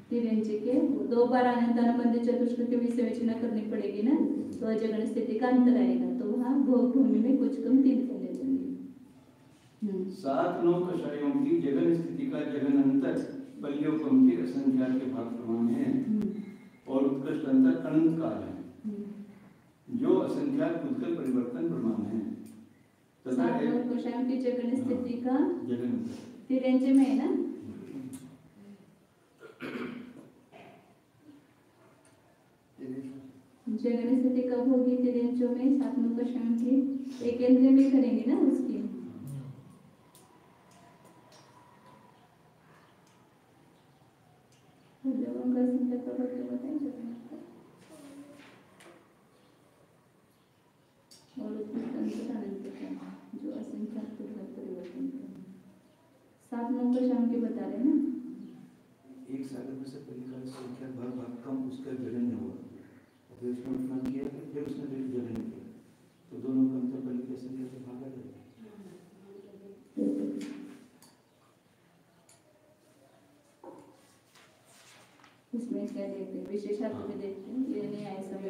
तिर्यंच के दो बार अनंतानुबंधी चतुष्टकी विषय विवेचना करनी पड़ेगी ना, तो अजगन स्थिति का अंतर आएगा तो वहाँ भोग भूमि में कुछ कम 3 पल्ले लेंगे। 7 9 कषायों की जगन स्थिति का जगन अंतर पल्योपम के असंख्या के भाग प्रमाण है और उत्कृष्ट अंतर अनंत काल है जो असंख्या पुद्गल परिवर्तन प्रमाण है तथा कषायों की जगन स्थिति का जगन तिर्यंच में है ना। जगन स्थिति कब होगी तिर्यंचों में, 7 9 कषायों की एक केंद्र में करेंगे ना उसकी। और जो असंख्या परिवर्तन 7 9 कषायों के बता रहे ना। एक सागर में से पहले का संख्या भाग कम उसका जगन हुआ फिर उसने उठना किया फिर उसने जगन किया तो दोनों का अंतर पहले की संख्या से भाग आ जाएगा। इसमें क्या देखते हैं, विशेषार्थ में देखते हैं, ये नहीं आए समय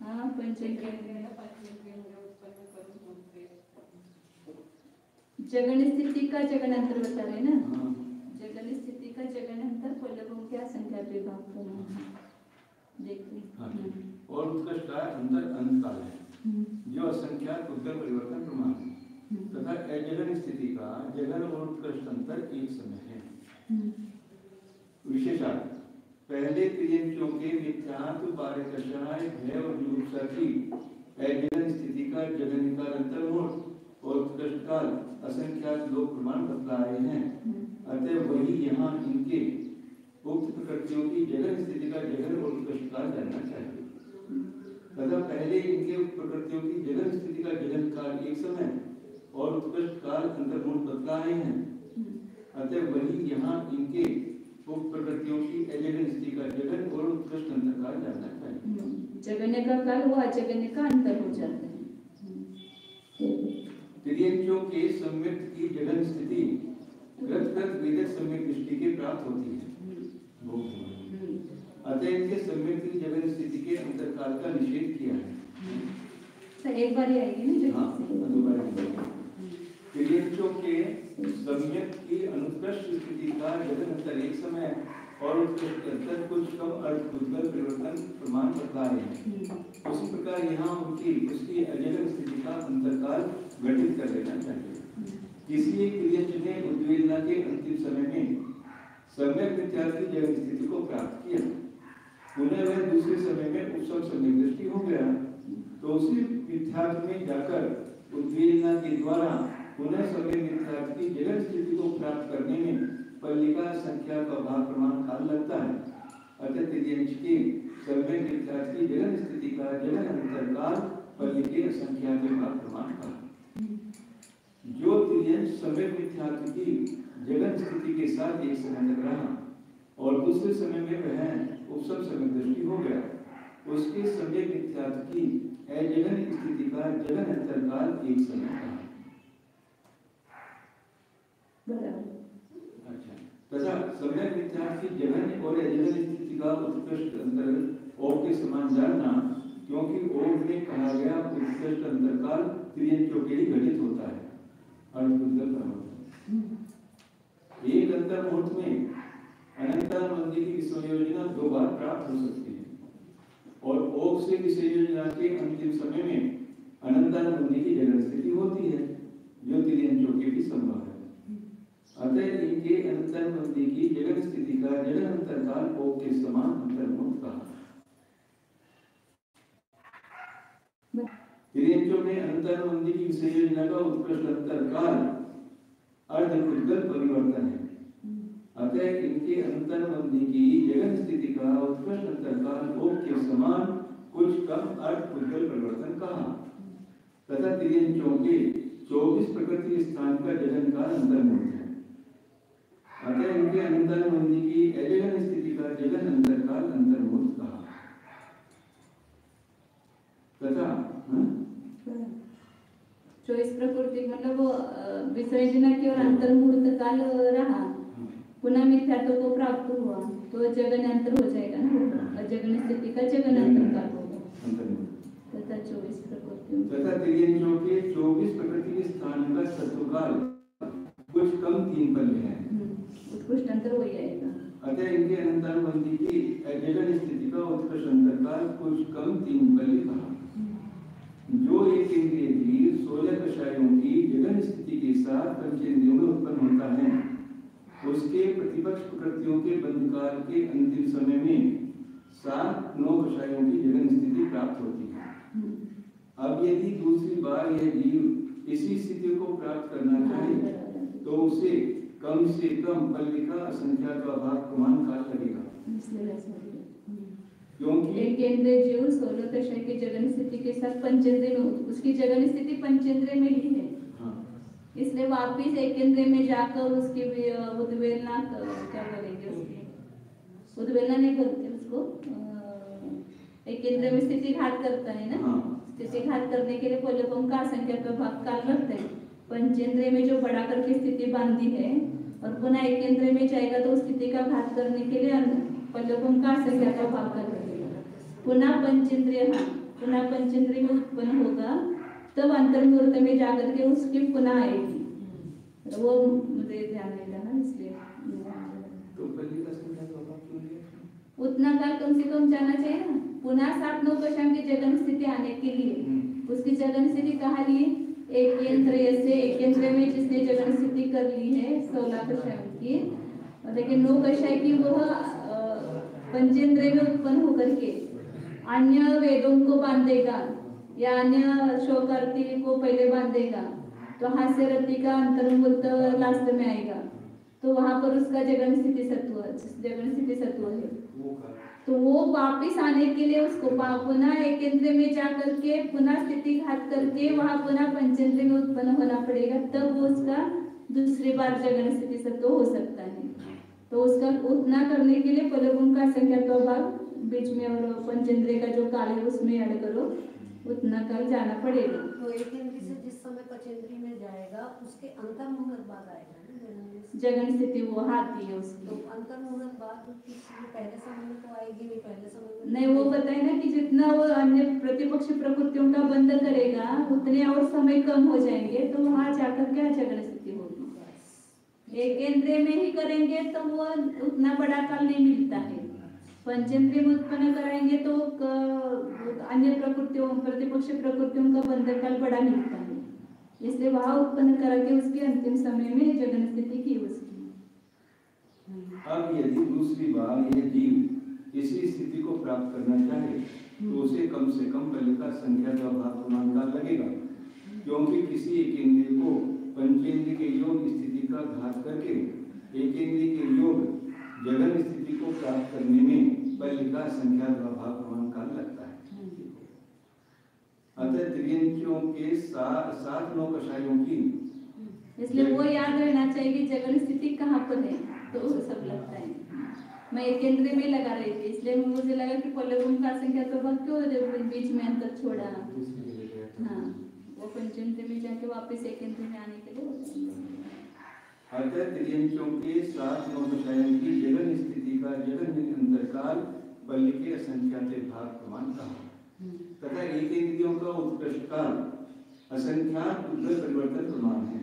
हाँ जगन स्थिति का जगन अंतर बता रहे ना। जगन स्थिति का जगन अंतर पल्लवों के संख्या विभाग को देखते और उत्कृष्ट का अंतर अंत काल है जो असंख्या पुद्गल परिवर्तन प्रमाण है तथा अजगन स्थिति का जगन और उत्कृष्ट अंतर एक समय है। विशेषार्थ पहले तिर्यंचों के मिथ्यात्व पारिकर्षणाय भय और जुगुप्सा की अजगन स्थिति का जगन काल अंतर्मुख और उत्कृष्ट काल असंख्यात लोग प्रमाण बतलाए हैं। अतः वही यहाँ इनके उक्त प्रकृतियों की जगन स्थिति का जगन और उत्कृष्ट काल जानना चाहिए। तथा पहले इनके प्रकृतियों की जगन स्थिति का जगन काल एक समय और उत्कृष्ट काल अंतर्मुख बतलाए हैं। अतः वही यहाँ इनके उक्त प्रकृतियों की अजगन स्थिति का जगन और उत्कृष्ट अंतरकाल जानना चाहिए। जगन्य का काल वो अजगन्य का अंतर हो जाता है। त्रियंचों के सम्यक की जगन स्थिति कृत वेद सम्यक दृष्टि के प्राप्त होती है। अतः इनके सम्यक की जगन स्थिति के अंतरकाल का निषेध किया है। एक बार आएगी ना। त्रियंचों के सम्यक की अनुत्कृष्ट स्थिति का जगन अंतर एक समय और उत्कृष्ट अंतर कुछ कम अर्थ उद्गल परिवर्तन प्रमाण बतलाए हैं। उसी प्रकार यहाँ उसकी अजगन स्थिति का अंतरकाल घटित कर लेना चाहिए। किसी एक त्रियंच ने उद्वेलना के अंतिम समय में सम्यक मिथ्यात्व की जगन स्थिति को प्राप्त किया। पुनः वह दूसरे समय में उपसम सम्यक दृष्टि हो गया, तो उसी मिथ्यात्व में जाकर उद्वेलना के द्वारा पुनः सम्यक मिथ्यात्व की जगन स्थिति को प्राप्त करने में पल्लिका संख्या का भाग प्रमाण काल लगता है। अतः त्रियंच के सम्यक मिथ्यात्व की जगन स्थिति का जगन अंतरकाल पल्लिके संख्या के भाग प्रमाण काल। जो त्रियंच सम्यक मिथ्यात्व की जगन स्थिति के साथ एक समय तक रहा और दूसरे समय में वह उपसम सम्यक दृष्टि हो गया, उसके सम्यक मिथ्यात्व की अजगन स्थिति का जगन अंतरकाल एक समय रहा। अच्छा, तथा सम्यक मिथ्यात्व की जगन और अजगन स्थिति का उत्कृष्ट अंतर ओम के समान जानना, क्योंकि ओम में कहा गया उत्कृष्ट अंतरकाल त्रियंचों के लिए घटित होता है। एक अंतर मुहूर्त में अनंतर मंदी की विषयोजना 2 बार प्राप्त हो सकती है और ओम से विषयोजना के अंतिम समय में अनंतर मंदी की जगन स्थिति होती है, जो त्रियंचों के भी संभव है। अतः इनके अनंतर मंदी की जगन स्थिति का जगन अंतरकाल ओम के समान अंतर्मुख कहा। त्रियंचों में अनंतर मंदी की विषयोजना का उत्कृष्ट अंतरकाल अर्ध उद्गल परिवर्तन है। अतः इनके अंतर मंदी की जगन स्थिति का उत्कृष्ट अंतरकाल ओम के समान कुछ कम अर्थ उद्गल परिवर्तन कहा। तथा त्रियंचों के 24 प्रकृति स्थान का जगन काल अंतर्मुख है। अतः इनके अंतर मंदी की अजगन स्थिति का जगन अंतरकाल अंतर्मुख कहा। तथा 24 प्रकृति मतलब वो विसर्जना की और अंतर्मुहूर्त काल रहा, पुनः मिथ्यात्व को प्राप्त हुआ तो जगन अंतर हो जाएगा ना, जगन स्थिति का जगन अंतर काल होगा। तथा 24 प्रकृतियों तथा त्रियंचों के 24 प्रकृति के स्थान का सत्वकाल कुछ कम 3 पल है। उत्कृष्ट अंतर हो जाएगा। अतः इनके अंतर मंदी की अजगन स्थिति का उत्कृष्ट अंतरकाल कुछ कम 3 पल कहा। जो एक इंद्रिय जीव 16 कषायों की जगन स्थिति के साथ पंचेंद्रियों में उत्पन्न होता है, उसके प्रतिपक्ष प्रकृतियों के बंधकाल के अंतिम समय में 7-9 कषायों की जगन स्थिति प्राप्त होती है। अब यदि दूसरी बार यह जीव इसी स्थिति को प्राप्त करना चाहे तो उसे कम से कम पल्लिका असंख्या का भाग प्रमाण काल लगेगा। क्योंकि एक इंद्रिय जीव 16 कषाय की जगन स्थिति के साथ पंचेंद्रिय में, उसकी जगन स्थिति पंचेंद्रिय में ही है। इसलिए वापिस एक इंद्रिय में जाकर उसकी उद्वेलना क्या बोलेंगे, उसकी उद्वेलना नहीं बोलते उसको, एक इंद्रिय में स्थिति घात करता है ना। स्थिति घात करने के लिए पल्लवों का असंख्या का भाग काल रखते हैं। पंचेंद्रिय में जो बढ़ा करके स्थिति बांधी है और पुनः एक इंद्रिय में जाएगा तो स्थिति का घात करने के लिए पल्लवों का असंख्या का भाग कर देगा। पुनः पंचेंद्रिय में उत्पन्न होगा तब अंतर्मुहूर्त में जाकर के उसकी पुनः आएगी, वो मुझे ध्यान देगा ना। इसलिए उतना काल कम से कम जाना चाहिए ना। पुनः 7-9 कषायों की जगन स्थिति आने के लिए उसकी जगन स्थिति कहाँ ली, एक इंद्रिय से एक इंद्रिय में जिसने जगन स्थिति कर ली है 16 कषायों की, लेकिन 9 कषाय की वह पंचेंद्रिय में उत्पन्न होकर के अन्य वेदों को बांधेगा, या अन्य शोकार्थी को पहले बांधेगा तो हास्य रति का अंतर्मूर्त लास्ट में आएगा, तो वहां पर उसका जगन स्थिति सत्व है। तो वो वापिस आने के लिए उसको पुनः एकेंद्र में जाकर के पुनः स्थिति घात करके वहां पुनः पंचेंद्र में उत्पन्न होना पड़ेगा, तब वो उसका दूसरी बार जगन स्थिति सत्व हो सकता है। तो उसका उतना करने के लिए पहले उनका संख्या भाग बीच में और पंचेंद्रिय का जो काल है उसमें ऐड करो, उतना काल जाना पड़ेगा। तो एक इंद्रिय से जिस समय पचेंद्रिय में जाएगा उसके अंतर मुहूर्त बाद आएगा जगन स्थिति वो आती है उसकी। तो अंतर मुहूर्त बाद पहले समय में तो आएगी नहीं, पहले समय में नहीं, वो बताए ना कि जितना वो अन्य प्रतिपक्ष प्रकृतियों का बंध करेगा उतने और समय कम हो जाएंगे, तो वहां जाकर क्या जगन स्थिति होगी। एक इंद्रिय में ही करेंगे तो वो उतना बड़ा काल नहीं मिलता है, पंचेंद्रिय में उत्पन्न कराएंगे तो अन्य प्रकृतियों प्रतिपक्ष प्रकृतियों का बंधन काल बड़ा मिलता है, इसलिए वहां उत्पन्न करके उसके अंतिम समय में जगन स्थिति की उसकी। अब यदि दूसरी बार यह जीव इसी स्थिति को प्राप्त करना चाहे तो उसे कम से कम बल का संख्या का भाग प्रमाण काल लगेगा, क्योंकि किसी एक इंद्रिय को पंचेंद्रिय के योग स्थिति का घात करके एक इंद्रिय के योग जगन स्थिति को प्राप्त करने में बल का संख्या का भाग प्रमाण काल लगता है। अतः त्रियंचियों के सात नौ कषायों की, इसलिए वो याद रहना चाहिए कि जगन स्थिति कहाँ पर है, तो सब लगता है। मैं एक केंद्र में लगा रही थी, इसलिए मुझे लगा कि पल्लव का संख्या तो भाग क्यों बीच में अंतर छोड़ा। हाँ, वो पंचेंद्र में जाके वापस एक केंद्र में आने के लिए। अतः त्रियंचियों के सात नौ कषायों की जगन स्थिति का जगन अंतरकाल बल के असंख्यात भाग प्रमाण कहा, तथा एक इंद्रियों का उत्कृष्ट काल असंख्यात उद्धर परिवर्तन प्रमाण है।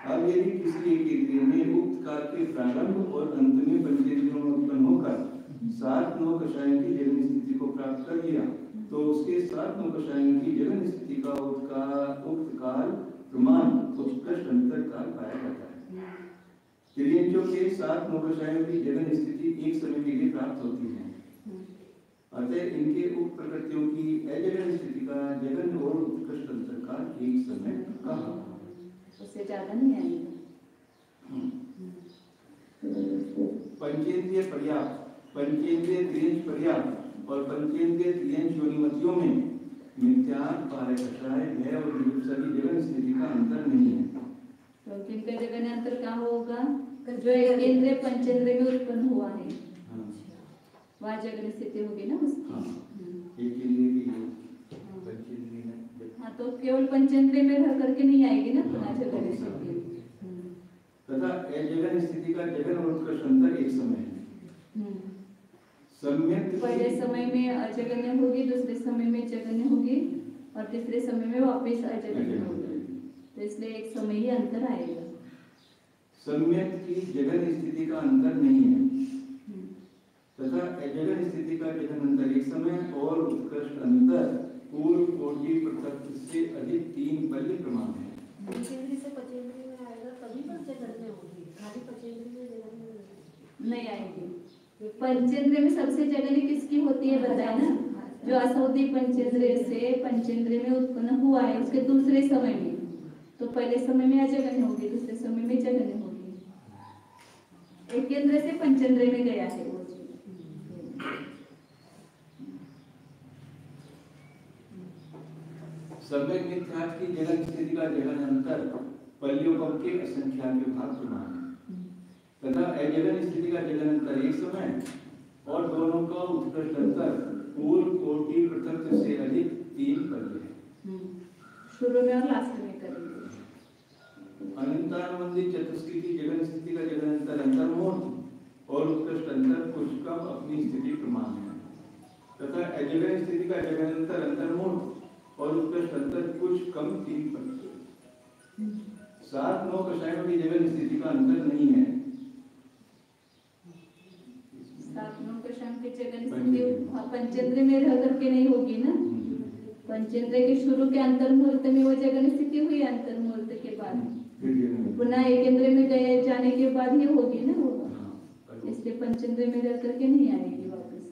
अब यदि किसी एक इंद्रिय ने उक्त काल के प्रारंभ और अंत में पंचेंद्रियों में उत्पन्न होकर सात नौ कषायों की जगन स्थिति को प्राप्त कर लिया, तो उसके सात नौ कषायों की जगन स्थिति का उक्त काल प्रमाण उत्कृष्ट अंतर काल पाया जाता है। त्रियंचियों के सात नौ कषायों की जगन स्थिति एक समय के लिए प्राप्त होती है, अतः इनके उप प्रकृतियों की अजगन स्थिति का जगन और उत्कृष्ट अंतर काल एक समय कहा, उससे ज्यादा नहीं आएगा। पंचेंद्रिय पर्याप्त, पंचेंद्रिय त्रियंच पर्याप्त और पंचेंद्रिय त्रियंच योनिमतियों में मिथ्यात्व बारह कषाय भय और विजुषा की जगन स्थिति का अंतर नहीं है। तो किनका जगन अंतर कहाँ होगा? जो एक इंद्रिय पंचेंद्रिय में उत्पन्न हुआ है वहाँ जगन स्थिति होगी ना उसकी। एक इंद्रिय की पंचेंद्रिय में, हाँ, तो केवल पंचेंद्रिय में रह करके नहीं आएगी ना पुनः जगन स्थिति। तथा जगन स्थिति का जगन और उत्कृष्ट अंतर एक समय है। सम्यक पहले समय में अजगन्य होगी, दूसरे समय में जगन्य होगी और तीसरे समय में वापस अजगन्य होगी, तो इसलिए एक समय ही अंतर आएगा। सम्यक की जगन स्थिति का अंतर नहीं है, तथा अजगन स्थिति का जगन अंतर एक समय और उत्कृष्ट अंतर पूर्व कोटि पृथक से अधिक तीन बल्य प्रमाण है। पंचेंद्रिय से पचेंद्रिय में आएगा तभी पर जगन्य होगी, खाली पचेंद्रिय में जगन्य नहीं आएगी। पंचेंद्रिय में सबसे जगन्य किसकी होती है बताए ना, जो असौदी पंचेंद्रिय से पंचेंद्रिय में उत्पन्न हुआ है उसके दूसरे समय में, तो पहले समय में अजगन्य होगी, दूसरे समय में जगन्य होगी। एक केंद्र से पंचेंद्रिय में गया है वो। सम्यक मिथ्यात्व की जगन स्थिति का जगन अंतर पल्यों के असंख्यात भाग प्रमाण है, तथा अजगन स्थिति का जगन अंतर एक समय और दोनों का उत्कृष्ट अंतर पूर्व कोटि पृथक से अधिक तीन पल्य है। शुरू में और लास्ट में करेंगे। अनंतानुबंधी चतुष्की की जगन स्थिति का जगन अंतर अंतर्मूर्त और उत्कृष्ट अंतर कुछ कम अपनी स्थिति प्रमाण है, तथा अजगन स्थिति का जगन अंतर अंतर्मूर्त और उत्कृष्ट अंतर कुछ कम तीन पल्य। सात नौ कषायों की जगन स्थिति का अंतर नहीं है। सात नौ कषायों की जगन स्थिति पंचेंद्रिय में रह करके नहीं होगी ना, पंचेंद्रिय के शुरू के अंतर्मुहूर्त में वो जगन स्थिति हुई, अंतर्मुहूर्त के बाद पुनः एक इंद्रिय में गए जाने के बाद ही होगी ना वो, इसलिए पंचेंद्रिय में रह करके नहीं आएगी वापस।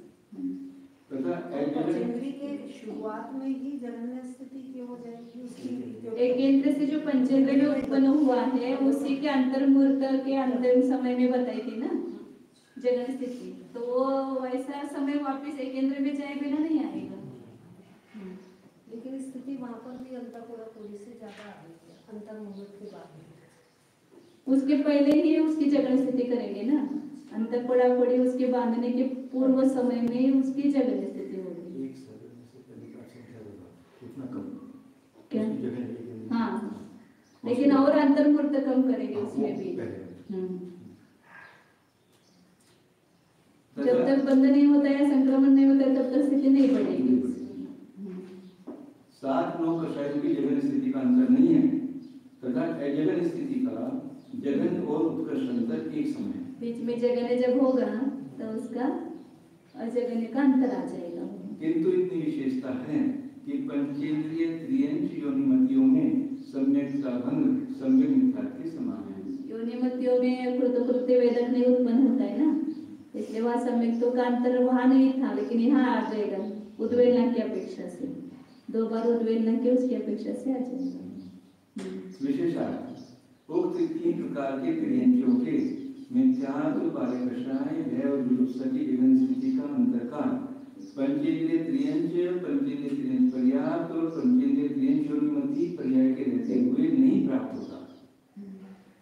पचेंद्रिय के शुरुआत में ही जगन्य स्थिति हो जाएगी उसकी। एक केंद्र से जो पंचेंद्र में उत्पन्न हुआ है उसी के अंतर्मुहूर्त के अंतिम समय में बताई थी ना जगन स्थिति, तो वो वैसा समय वापस एक केंद्र में जाए बिना नहीं आएगा। लेकिन स्थिति वहाँ पर भी अंतःपुरा पूरी से ज्यादा आ रही है अंतर्मुहूर्त के बाद। उसके पहले ही उसकी जगन स्थिति करेंगे ना, अंतःपुरा पड़ी उसके बांधने के पूर्व समय में उसकी जगन स्थिति होगी। एक सदन से पहले का संख्या होगा कितना कम क्या? उसकी जगह हाँ, लेकिन और अंतर्मुहूर्त कम करेंगे उसमें भी। जब तक बंद नहीं होता है, संक्रमण नहीं होता है, तब तक स्थिति नहीं बढ़ेगी। 7-9 कषायों की जगन स्थिति का अंतर नहीं है तथा अजगन स्थिति का जगन और उत्कर्ष अंतर एक समय। बीच में जगन जब होगा तो उसका अजगन का अंतर आ जाएगा। किंतु इतनी विशेषता है कि पंचेंद्रिय त्रियंश योनिमतियों में सम्यक का भंग सम्यक मिथ्या के समान है। योनिमतियों में कृतकृत्य वेदक नहीं उत्पन्न होता है ना, इसलिए वहाँ सम्यक्तों का अंतर वहाँ नहीं था, लेकिन यहाँ आ जाएगा उद्वेलना की अपेक्षा से। 2 बार उद्वेलना की उसकी अपेक्षा से आ जाएगा। विशेषार्थ उक्त 3 प्रकार के त्रियंशों के मिथ्यात्व बालकषाय भय और जुलुप्सा की जगन स्थिति का अंतरकाल पंचेंद्रिय त्रियंश पंचेंद्रिय त्रियंश पर्याप्त और पंचेंद्रिय त्रियंश योनिमति पर्याय के रहते हुए नहीं प्राप्त होता,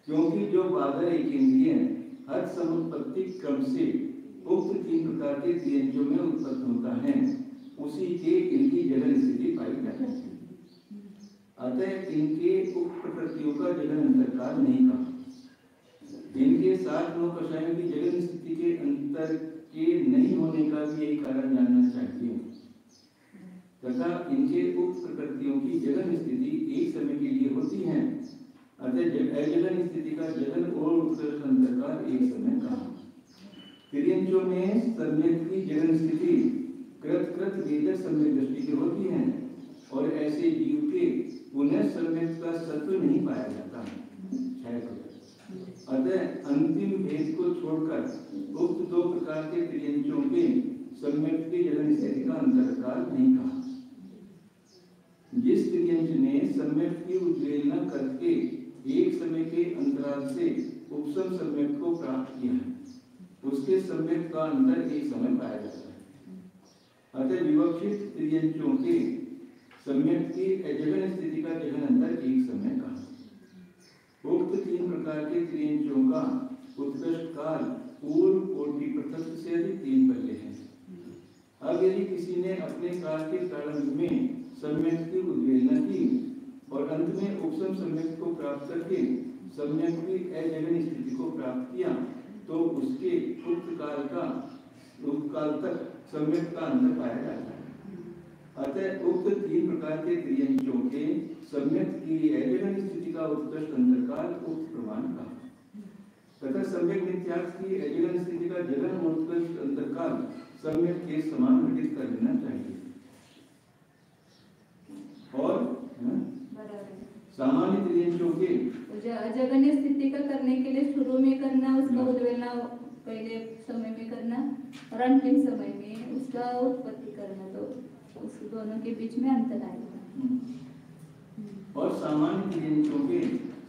क्योंकि जो बादल एकेंद्रिय हर समुत्पत्ति क्रम से उक्त 3 प्रकार के त्रियंशों में उत्पन्न होता है उसी के इनकी जगन स्थिति पाई जाती है। अतः इनके उक्त प्रकृतियों का जगन अंतरकाल नहीं कहा। इनके 7-9 कषायों की जगन स्थिति के अंतर के नहीं होने का भी यही कारण जानना चाहिए तथा इनके उक्त प्रकृतियों की जगन स्थिति एक समय के लिए होती है। अतः अजगन स्थिति का जगन और उत्कर्ष अंतरकाल एक समय का। त्रियंशों में सम्यक की जगन स्थिति कृत वेदक सम्यक दृष्टि की होती है और ऐसे जीव के पुनः सम्यक का सत्व नहीं पाया जाता। अतः अंतिम भेद को छोड़कर उक्त 2 प्रकार के त्रियंशों के सम्यक की जगन स्थिति का अंतरकाल नहीं कहा। जिस त्रियंश ने सम्यक की उद्वेलना करके एक समय के अंतराल से उपसम सम्यक को प्राप्त किया है उसके सम्यक का अंतर एक समय पाया जाता है। अतः विवक्षित त्रियंशों के सम्यक की अजगन स्थिति का जगन अंतर एक समय का। उक्त 3 प्रकार के त्रियंशों का उत्कृष्ट काल पूर्व कोटि पृथक से अधिक 3 पल्ले हैं। अब यदि किसी ने अपने काल के प्रारंभ में सम्यक की उद्वेलना की और अंत में उपसम सम्यक को प्राप्त करके सम्यक की अजगन स्थिति को प्राप्त किया तो उसके उक्त काल तक सम्यक का अंतर पाया जाता है। अतः उक्त 3 प्रकार के त्रियंशों के सम्यक की अजगन स्थिति का उत्कृष्ट अंतरकाल उक्त प्रमाण का तथा सम्यक मिथ्यार्थ की अजगन स्थिति का जगन और उत्कृष्ट अंतरकाल सम्यक के समान घटित कर लेना चाहिए। और सामान्य त्रियंशों के अजगन स्थिति का करने के लिए शुरू में करना उसका उद्वेलना पहले समय में करना और अंतिम समय में उसका उत्पत्ति करना, तो उस दोनों के बीच में अंतर आएगा। और सामान्य त्रियंशों के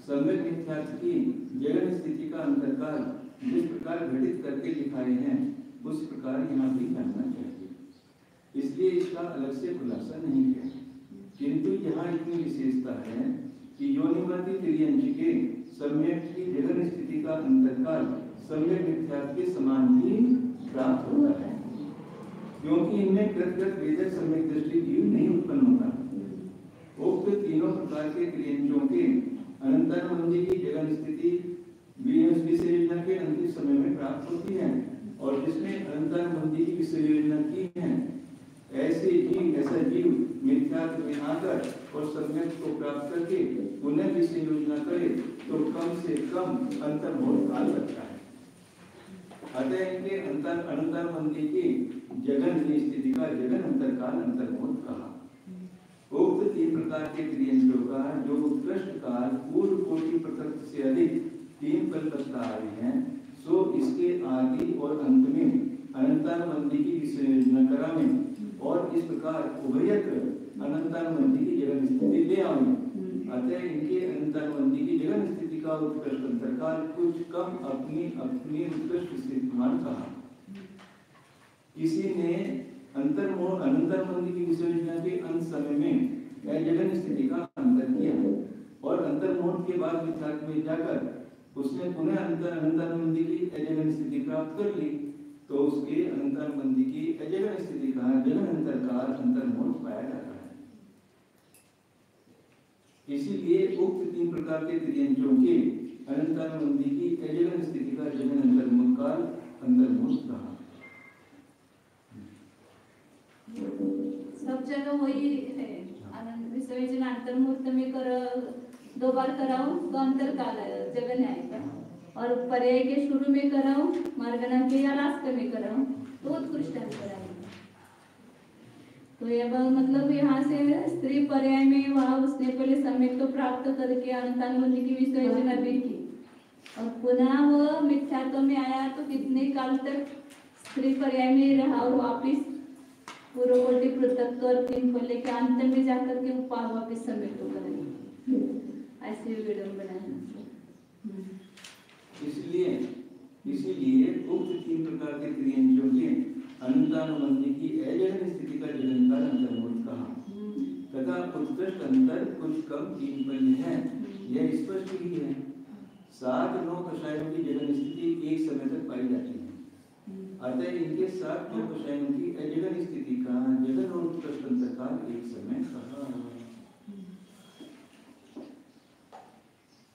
सम्यक मिथ्यार्थ की जगन स्थिति का अंतरकाल जिस प्रकार घटित करके दिखाए हैं उस प्रकार यहाँ भी जानना चाहिए, इसलिए इसका अलग से खुलासा नहीं किया। किंतु यहाँ इतनी विशेषता है कि योनिमति त्रियंश के सम्यक की जगन स्थिति का अंतरकाल सम्यक मिथ्यार्थ के समान ही प्राप्त होता है, क्योंकि इनमें कृत वेदक सम्यक दृष्टि जीव नहीं उत्पन्न होता। उक्त 3 प्रकार के त्रियंशों के अनंतानुबंधी की जगन स्थिति विषय योजना के अंतिम समय में प्राप्त होती है और जिसने अनंतानुबंधी की विषय योजना की है ऐसा जीव मिथ्यात्व में आकर और सम्यक को प्राप्त करके पुनः विषय योजना करे तो कम से कम अंतर्मोह काल लगता है। अतः इनके अनंतानुबंधी की जगन स्थिति का जगन अंतरकाल अंतर्मोह कहा। उक्त 3 प्रकार के त्रियंशों का जो उत्कृष्ट काल पूर्व कोटि पृथक से अधिक 3 पल तक आए हैं सो इसके आदि और अंत में अनंतानुबंधी की विषय योजना कराने और इस प्रकार उभयत्र अनंतानुबंधी की जगन स्थिति अतः इनके अंतर्मंदी की जगन स्थिति का उत्कृष्ट अंतरकाल कुछ कम अपनी अपनी उत्कृष्ट स्थितिमान कहा। किसी ने अंतर्मंदी की विश्लेषण के अंत समय में जगन स्थिति का अंतर किया और अंतर्मोह के बाद मिथ्यात्व में जाकर उसने पुनः अंतर्मंदी की अजगन स्थिति प्राप्त कर ली, तो उसके अंतर्मंदी की अजगन स्थिति का जगन अंतरकाल अंतर्मोह पाया जाता है। इसीलिए उक्त 3 प्रकार के त्रियंजों के अंतर्मंदी की अजगन स्थिति का जगन अंतर्मोह काल अंतर्मोह कहा। सब जगह वही है। विसर्जन अंतर्मुहूर्त में कर 2 बार कराओ तो अंतरकाल जगन आएगा, और पर्याय के शुरू में कराओ, मार्गना के या लास्ट में कराओ तो उत्कृष्ट अंतर आएगा। तो ये मतलब यहाँ से स्त्री पर्याय में वहाँ उसने पहले सम्यक तो प्राप्त करके अंतर्मंदी की विसर्जना भी की, और पुनः वो मिथ्यात्व में आया तो कितने काल तक स्त्री पर्याय में रहा और वापिस पूर्ववर्ती पृथक और 3 पल्ले के अंत में जाकर के वापिस सम्यक तो करेंगे। ऐसे विडंबना है। इसीलिए उक्त 3 प्रकार के त्रियंजों के अंतर्मंदी की अजगन स्थिति का जगनकाल अंतर्मोह कहा तथा उत्कृष्ट अंतर कुछ कम 3 पल्ले है। यह स्पष्ट ही है। 7-9 कषायों की जगन स्थिति एक समय तक पाई जाती है। अतः इनके 7-9 कषायों की अजगन स्थिति का जगन और उत्कृष्ट अंतरकाल एक समय कहा।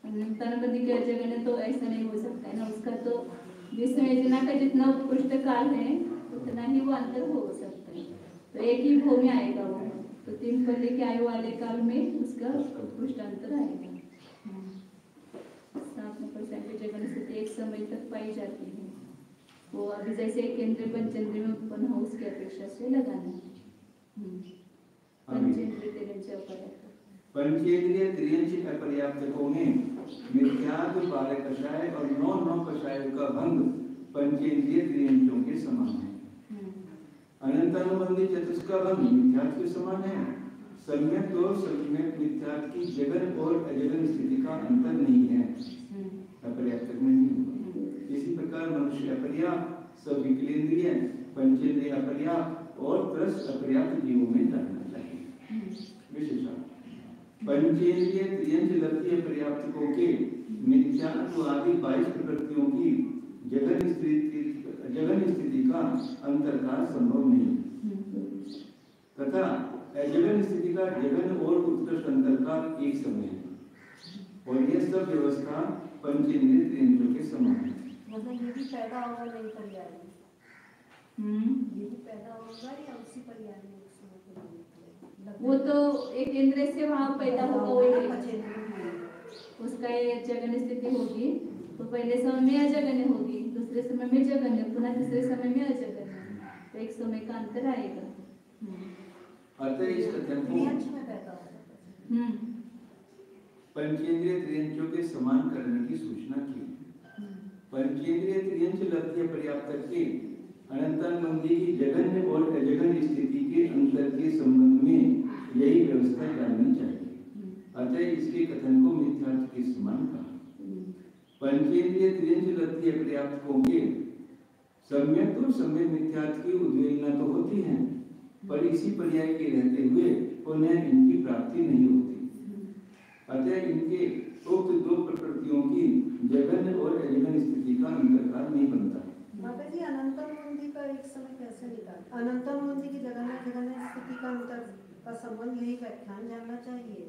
अंतर्मंदी के जगन तो ऐसा नहीं हो सकता है ना, उसका तो विसर्जना का जितना उत्कृष्ट काल है उतना ही वो अंतर हो सकता है। तो एक ही भो में आएगा वो, तो 3 पल्ले के आयु वाले काल में उसका उत्कृष्ट अंतर आएगा। 7% की जगन स्थिति एक समय तक पाई जाती है। वो अभी जैसे केंद्र पंचेंद्रिय में उत्पन्न हो उसकी अपेक्षा से लगाना है। पंचेंद्रिय त्रियंच अपर्याप्तकों में मिथ्यात्व 12 कषाय और 9 कषायों का भंग पंचेंद्रिय त्रियंचों के समान है। अनंतानुबंधी चतुष्क का भंग मिथ्यात्व के समान है। सम्यक और सम्यक मिथ्यात्व की जगन और अजगन स्थिति का अंतर नहीं है, अपर्याप्तक में नहीं होगा। इसी प्रकार मनुष्य अपर्याप्त, सब विकलेंद्रिय, पंचेंद्रिय अपर्याप्त और त्रस अपर्याप्त जीवों में जानना चाहिए। विशेषण पंचेंद्रिय त्रियंच लब्धि पर्याप्तकों के मिथ्यात्व आदि 22 प्रकृतियों की जगन स्थिति का अंतरकाल संभव नहीं तथा अजगन स्थिति का जगन और उत्कृष्ट अंतरकाल एक समय है, और यह सब व्यवस्था पंचेंद्रिय त्रियंचों के समान है। मतलब ये भी पैदा होगा नहीं पर्याय में, ये भी पैदा होगा या उसी पर्याय में वो तो एक इंद्रिय से वहाँ पैदा होगा, वही उसका ये जगन स्थिति होगी। तो पहले समय में अजगन्य होगी, दूसरे समय में जगन्य, पुनः तीसरे समय में अजगन्य, तो एक समय का अंतर आएगा। अतः इस कथन को पंचेंद्रिय त्रियंचों के समान करने की सूचना की। पंचेंद्रिय त्रियंच लब्धि पर्याप्तक के अनंतानुबंधी की जगन्य और अजगन्य स्थिति के अंतर के संबंध में यही व्यवस्था जाननी चाहिए। अतः इसके कथन को मिथ्यात्व के समान कहा। पंचेंद्रिय त्रियंच लब्धि पर्याप्तकों के सम्यक और सम्यक मिथ्यात्व की उद्वेलना तो होती है, पर इसी पर्याय के रहते हुए उन्हें इनकी प्राप्ति नहीं होती। अतः इनके उक्त 2 प्रकृतियों की जगन और अजगन स्थिति का अंतरकाल नहीं बनता। माता जी अनंतानुबंधी का एक समय कैसे निकाल, अनंतानुबंधी की जगन स्थिति का अंतर का संबंध यही व्याख्यान जानना चाहिए।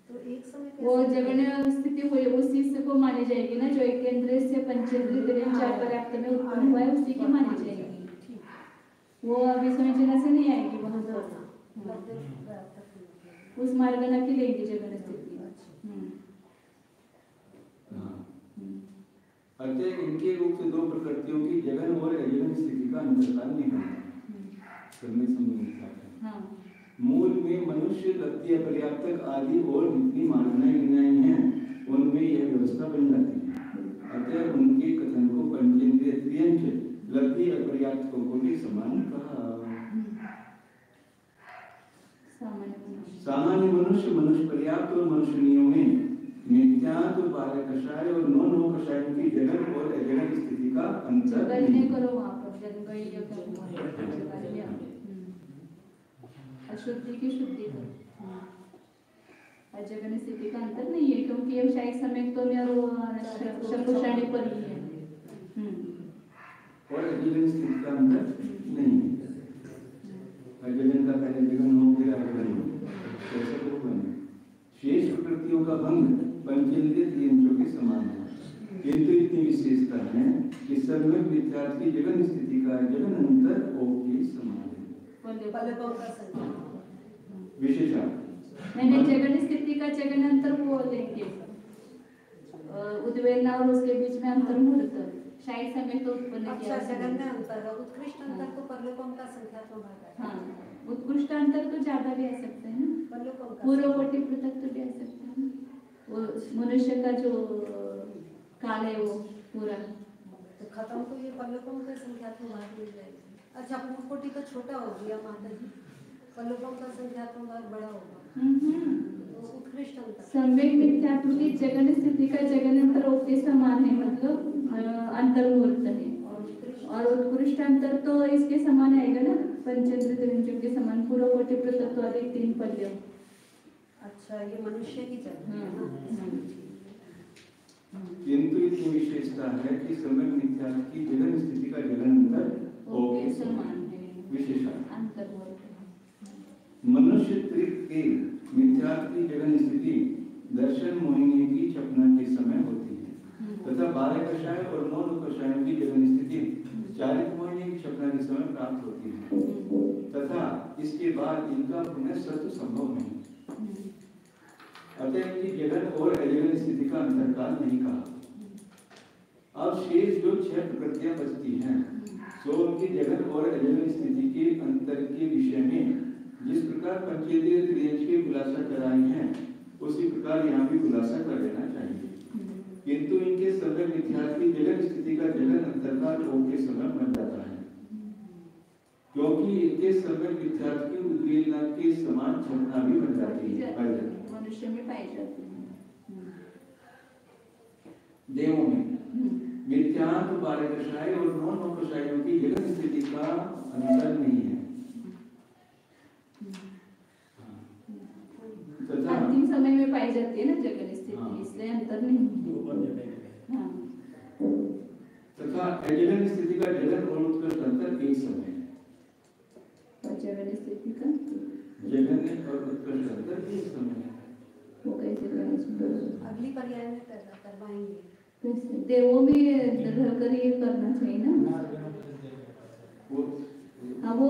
तो एक समय वो जगन स्थिति हुई उसी से को मानी जाएगी ना, जो एक केंद्र से पंचेंद्रिय त्रियंच पर्याप्त में उत्पन्न हुआ है उसी की मानी जाएगी। वो अभी समझना से नहीं आएगी वहाँ उस मार्गना की लेंगे जगन स्थिति। अतः इनके रूप से 2 प्रकृतियों की जगन और अजगन स्थिति का अंतरकाल नहीं बनता। मूल में मनुष्य लब्धि पर्याप्तक आदि और जितनी मार्गनाएं गिनाई हैं उनमें यह व्यवस्था बन जाती है। अतः उनके कथन को पंचेंद्रिय त्रियंच लब्धि पर्याप्तकों को भी समान कहा। सामान्य मनुष्य पर्याप्त और मनुष्यनियों में मिथ्यात्व बालकषाय और नौ कषायों की जगन और अजगन स्थिति का अंतर नहीं करो वहाँ पर जनगणना करो अशुद्धि की शुद्धि करो अजगन स्थिति का अंतर नहीं है क्योंकि ये शायद समय तो मेरा शकुशाणी पर ही है और अजगन स्थिति का अंतर नहीं है अजगन का पहले जगन हो फिर अजगन हो ऐसा तो बने शेष प्रकृतियों का भंग पंचेंद्रिय त्रियंत्रों के समान है किंतु इतनी विशेषता है कि सर्वज्ञ विद्यार्थ की जगन स्थिति का जगन अंतर ओ के समान है विशेषण मैंने जगन स्थिति का जगन अंतर वो लेंगे उद्वेलना और उसके बीच में अंतर मुहूर्त शायद समय तो उत्पन्न किया जगन में अंतर है उत्कृष्ट अंतर तो परलोकम का संख्यात्मक भाग है हाँ उत्कृष्ट अंतर तो ज्यादा भी आ सकते हैं ना परलोकम का पूर्व कोटि पृथक तो भी आ सकते हैं वो मनुष्य का जो काल है वो पूरा तो खत्म तो ये परलोकम के संख्यात्मक भाग मिल जाएगा अच्छा पूर्व कोटि तो छोटा हो गया माता जी परलोकम का संख्यात्मक भाग बड़ा होगा उत्कृष्ट अंतर सम्यक मिथ्यात्व की जगन स्थिति का जगन अंतर के समान है मतलब अंतर मुहूर्त है और उत्कृष्ट अंतर तो इसके समान आएगा ना पंचेंद्र त्रियंत्रों के समान पूर्व कोटि पृथक वाले 3 पल्य अच्छा ये मनुष्य की जगह किंतु इतनी विशेषता है कि समय मिथ्यात्व की जगन स्थिति का जगन अंतर ओ के समान है विशेषण अंतर मनुष्य त्रिक के मिथ्यात्व की जगन स्थिति दर्शन मोहिनी की चपना के समय होती है तथा 12 कषाय और 9 कषायों की जगन स्थिति चारित मोहिनी की चपना के समय प्राप्त होती है तथा इसके बाद इनका पुनः सत्य संभव नहीं अतः इनकी जगन और अजगन स्थिति का अंतरकाल नहीं कहा अब शेष जो 6 प्रकृतियां बचती हैं सो उनकी जगन और अजगन स्थिति के अंतर के विषय में जिस प्रकार पंचेंद्रिय त्रियंच की खुलासा कराई है उसी प्रकार यहाँ भी खुलासा कर लेना चाहिए किंतु इनके सर्व मिथ्यात्व की जगन स्थिति का जगन अंतरकाल योग के समय बन जाता है क्योंकि इनके सर्व मिथ्यात्व की उद्वेलना के समान क्षमता भी बन जाती है मनुष्य में पाई जाती है देवों में मिथ्यात्व 12 कषाय और 9 कषायों की जगन स्थिति का अंतर नहीं है अंतिम समय में पाई जाती है ना जगन स्थिति इसलिए अंतर नहीं हाँ तथा अजगन स्थिति का जगन और उत्कृष्ट अंतर एक समय और जगन स्थिति का जगन और उत्कृष्ट अंतर एक समय वो कैसे करें अगली पर्याय में करवाएंगे देवों में रहकर ये करना चाहिए ना हाँ वो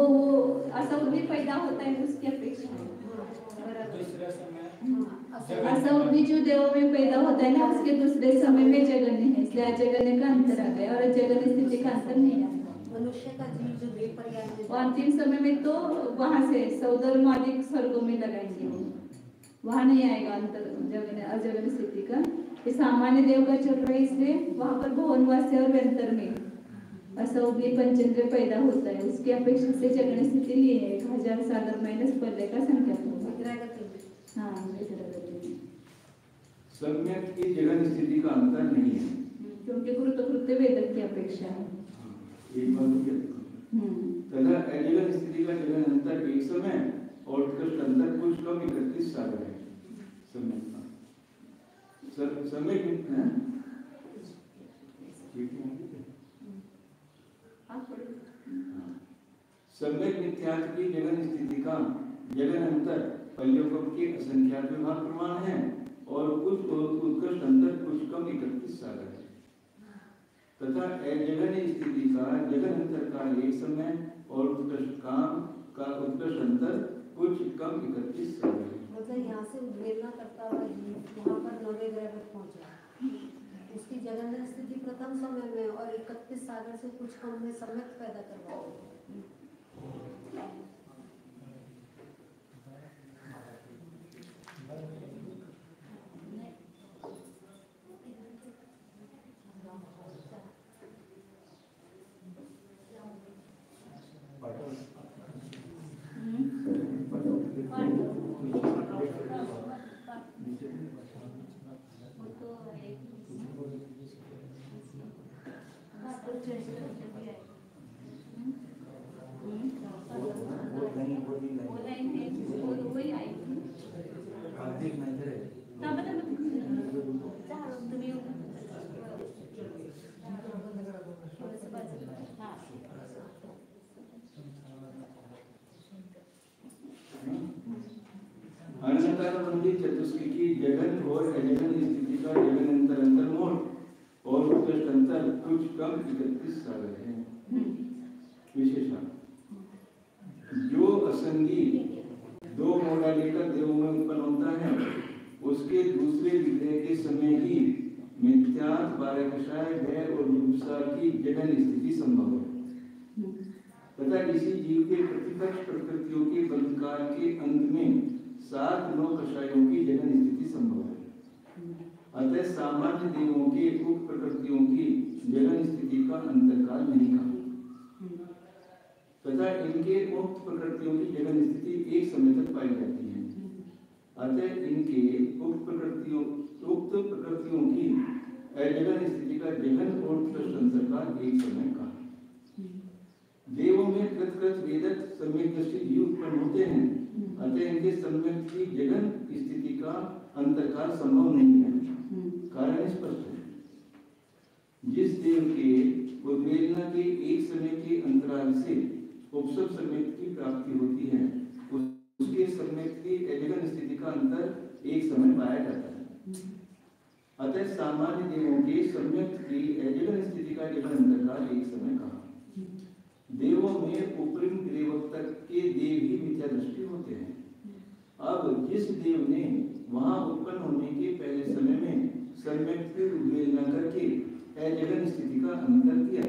असव भी पैदा होता है उसकी अपेक्षा असव भी जो देवों में पैदा होता है ना उसके दूसरे समय में जगन्य है इसलिए अजगन्य का अंतर आ गया और जगन्य स्थिति का अंतर नहीं आया मनुष्य का जीव जो देव पर्याय में अंतिम समय में तो वहां से सौदर्म आदि स्वर्गों में लगाएंगे वहां नहीं आएगा अंतर जगन अजगन स्थिति का ये सामान्य देव का चल रहा है इसलिए वहां पर भुवनवासी और व्यंतर में असव भी पंचेंद्र पैदा होता है उसकी अपेक्षा से जगन स्थिति लिए है 1000 साधर माइनस पल्ले का संख्या हाँ सम्यक की जगन स्थिति का अंतर नहीं है क्योंकि कृतकृत्य वेदक की अपेक्षा है एक तथा अजगन स्थिति का जगन अंतर एक समय और उत्कृष्ट अंतर कुछ कम 31 सागर है सम्यक सम्यक मिथ्यात्व की जगन स्थिति का जगन अंतर पल्योकम के असंख्यात विभाग प्रमाण है और कुछ उत्कृष्ट अंतर कुछ कम 31 सागर है तथा अजगन स्थिति का जगन अंतर का एक समय और उत्कृष्ट काम का उत्कृष्ट अंतर कुछ कम 31 सागर है मतलब यहाँ से उद्वेलना करता हुआ वहाँ पर 90 ग्रह पर पहुँचा उसकी जगन स्थिति प्रथम समय में और 31 सागर से कुछ कम में सम्यक पैदा करवा अनंतानुबंधी चतुष्की की जगन और अजगन स्थिति का जगन अंतर अंतर मोड और उत्कृष्ट अंतर कुछ कम 31 सागर है। विशेषण जो असंगी दो मोड़ा लेकर देवों में उत्पन्न होता है उसके दूसरे विग्रह के समय ही मिथ्यात्व बारकशाय भय और जुगुप्सा की जगन स्थिति संभव है तथा किसी जीव के प्रतिपक्ष प्रकृतियों के बंधकाल के अंत में 7-9 कषायों की जगन स्थिति संभव है। अतः सामान्य देवों के उक्त प्रकृतियों की जगन स्थिति का अंतकाल नहीं कहा तथा इनके उक्त प्रकृतियों की जगन स्थिति एक समय तक पाई जाती है। अतः इनके उक्त प्रकृतियों की अजगन स्थिति का जगन और उत्कृष्ट अंतकाल एक समय कहा। देवों में कृत वेदक सम्यक दृष्टि जीव उत्पन्न होते हैं अतः इनके सम्यक की जगन स्थिति का अंतकाल संभव नहीं है। कारण स्पष्ट है। जिस देव के उद्वेलना के एक समय के अंतराल से उपसर्ग सम्यक की प्राप्ति होती है उसके सम्यक की अजगन स्थिति का अंतर एक समय पाया जाता है। अतः सामान्य देवों के सम्यक की अजगन स्थिति का जगन अंतकाल एक समय कहा। देवों में उपरिम देवोत्तर के देव ही मिथ्या दृष्टि होते हैं। अब जिस देव ने वहां उत्पन्न होने के पहले समय में सम्यक की उद्वेलना करके अजगन स्थिति का अंतर किया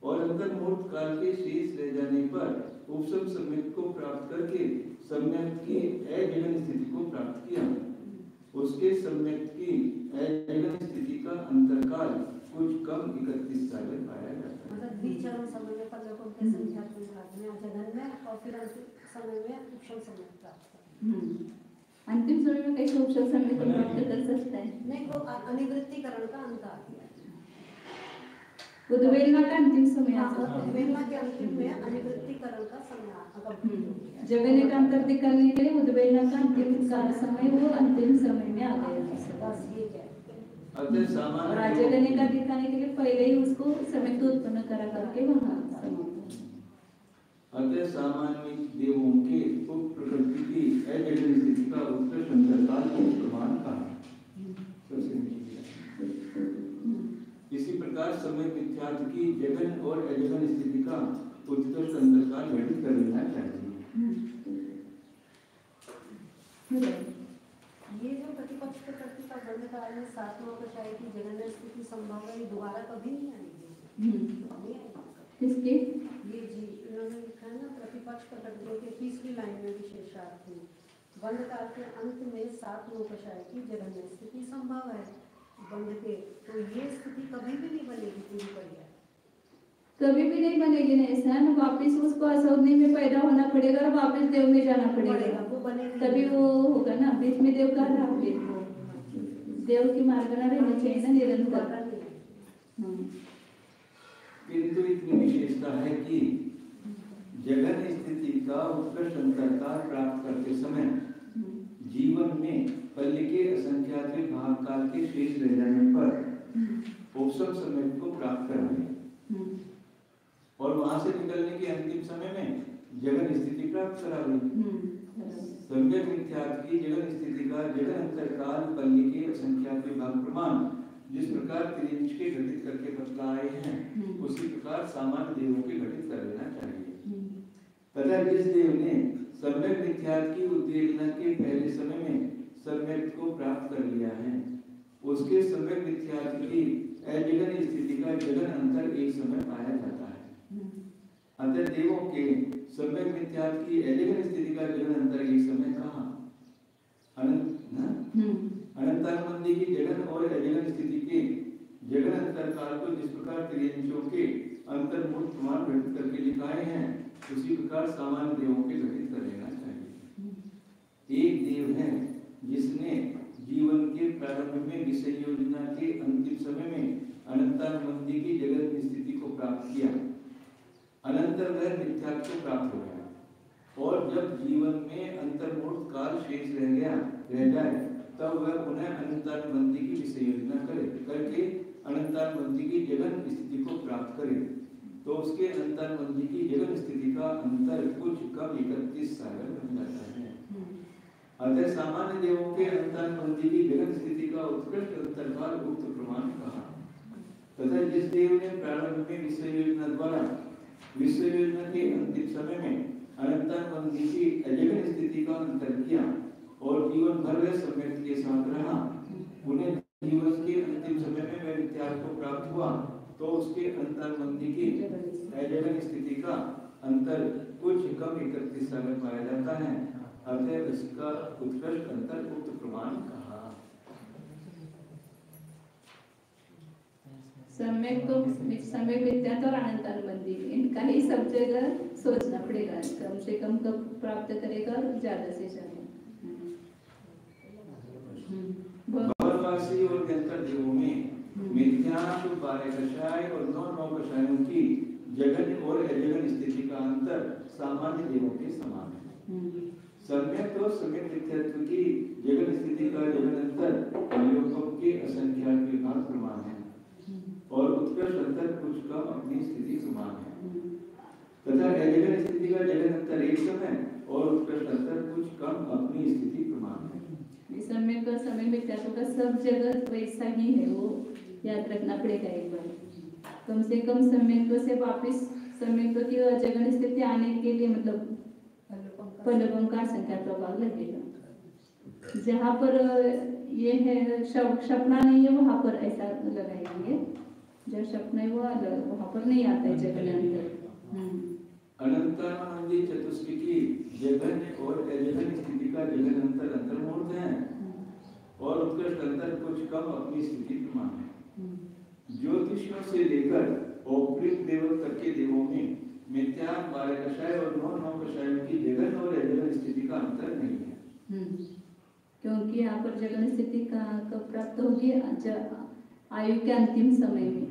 और अंतर मुहूर्त काल के शेष रह जाने पर उपसम सम्यक को प्राप्त करके सम्यक की अजगन स्थिति को प्राप्त किया उसके सम्यक की अजगन स्थिति का अंतरकाल कुछ कम 31 साल पाया जाता है। मतलब द्विचरण समय में पल्लकों के संख्यात्मक भाग में अजगन में और फिर अंतिम समय में उपशम समय प्राप्त अंतिम समय में कैसे उपशम समय को प्राप्त कर सकता है? नहीं वो अनिवृत्तिकरण का अंत आ गया उद्वेलना का अंतिम समय आ जाता है। उद्वेलना के अंतिम में अनिवृत्तिकरण का समय जगन का अंतर दिखाने के लिए उद्वेलना का अंतिम काल समय वो अंतिम समय में आ गया। बस ये क्या और अजगन का दिखाने के लिए पहले ही उसको समय को उत्पन्न करा करके वहां अतः सामान्य देवों के उप प्रकृति की अजगन स्थिति का उत्कृष्ट अंतरकाल को प्रमाण कहा। इसी प्रकार समय मिथ्यात्व की जगन और अजगन स्थिति का उत्कृष्ट अंतरकाल घटित कर लेना चाहिए। ये जो प्रतिपक्ष प्रकृति का बंध काल में 7-9 कषाय की जगन स्थिति संभव है दोबारा कभी नहीं आएगी। किसके ये जी इन्होंने लिखा है ना प्रतिपक्ष प्रकृतियों के 30वीं लाइन में विशेषार्थ में बंध काल के अंत में 7-9 कषाय की जगन स्थिति संभव है बंध के तो ये स्थिति कभी भी नहीं बनेगी पूरी बढ़िया कभी भी नहीं बनेगी ना ऐसा ना वापिस उसको असौधनी में पैदा होना पड़ेगा और वापस देव में जाना पड़ेगा वो बनेगी तभी वो होगा ना बीच में देव का रहा फिर देव की मार्गना रहना चाहिए ना निरंतर। किंतु इतनी विशेषता है कि जगन स्थिति का उत्कृष्ट अंतरकाल प्राप्त करते समय जीवन में पल्ले के असंख्यात भाग काल के शेष रह जाने पर उपसम समय को प्राप्त करावे और वहां से निकलने के अंतिम समय में जगन स्थिति प्राप्त करावे। सम्यक मिथ्यात्व की जगन स्थिति का जगन अंतरकाल पल्ले के असंख्यात भाग प्रमाण जिस प्रकार त्रिंच के घटित करके बतलाए हैं उसी प्रकार सामान्य देवों के घटित कर लेना चाहिए। तथा जिस देव ने सम्यक मिथ्यात्व की उद्वेलना के पहले समय में सम्यक को प्राप्त कर लिया है उसके सम्यक मिथ्यात्व की अजगन स्थिति का जगन अंतर एक समय पाया जाता है। अतः देवों के सम्यक मिथ्यात्व की अजगन स्थिति का जगन अंतर एक समय कहा। अनंतानुबंधी की जगन और अजगन स्थिति के जगन अंतरकाल को जिस प्रकार त्रियंचों के अंतर्मूल प्रमाण घटित करके लिखाए हैं उसी प्रकार सामान्य देवों के घटित कर लेना चाहिए। एक देव है जिसने जीवन के प्रारंभ में विषय योजना के अंतिम समय में अनंतानुबंधी की जगन प्राप्त किया, अनंतर वह मिथ्यात्व को प्राप्त हो गया। और जब जीवन में अंतर्मूर्त काल शेष रह जाए तब वह पुनः अनंतानुबंधी की विषय योजना करके अनंतानुबंधी की जगन स्थिति को प्राप्त करे, तो उसके अनंतानुबंधी की जगन स्थिति का अंतर कुछ कम 31 सागर बन जाता है। अतः सामान्य देवों के अनंतानुबंधी की जगन स्थिति का उत्कृष्ट अंतर्भाग उक्त प्रमाण कहा। तथा जिस देव ने प्रारंभ में विश्व योजना द्वारा विश्व योजना के अंतिम समय में अनंतानुबंधी की अजगन स्थिति का अंतर किया और जीवन भर वह सम्यक के साथ रहा, उन्हें जीवन के अंतिम समय में वह विद्यार्थ को प्राप्त हुआ, तो उसके अनंतानुबंधी की अजगन स्थिति का अंतर कुछ कम 31 सागर पाया जाता है। अतः इसका उत्कृष्ट अंतर उक्त प्रमाण कहा। सम्यक विद्यार्थ और अनंतानुबंधी इनका ही सब जगह सोचना पड़ेगा, कम से कम कब प्राप्त करेगा और ज्यादा से ज्यादा। भवनवासी और व्यंतर देवों में मिथ्या 12 कषाय और 9 कषायों की जगन और अजगन स्थिति का अंतर सामान्य देवों के समान है। सम्यक और सम्यक मिथ्यात्व की जगन स्थिति का जगन अंतर अवलोकन के असंख्यात विभाग प्रमाण है और उत्कृष्ट अंतर कुछ कम अपनी स्थिति समान है। तथा अजगन स्थिति का जगन अंतर एक समय और उत्कृष्ट अंतर कुछ कम अपनी स्थिति प्रमाण है। सम्यक और सम्यक मिथ्यात्व का सब जगह वैसा ही है, वो याद रखना पड़ेगा एक बार। कम से कम सम्यक से वापस सम्यक की अजगन स्थिति आने के लिए मतलब पल्लवंकार संख्या प्रभाव लगेगा। जहाँ पर ये है सपना नहीं है वहाँ पर ऐसा लगाएंगे, जो सपना है वो अलग, वहाँ पर नहीं आता है जगन अंतर। अनंतानुबंधी चतुष्की की जगन और अजगन स्थिति का जगन अंतर अंतर्मूर्त है और उत्कृष्ट अंतर कुछ कम अपनी स्थिति प्रमाण है। ज्योतिषियों से लेकर औपनिक देवों तक के देवों में मिथ्या 12 कषाय और 9 कषायों की जगन और अजगन स्थिति का अंतर नहीं है। क्योंकि यहाँ पर जगन स्थिति का कब प्राप्त होगी, आयु के अंतिम समय में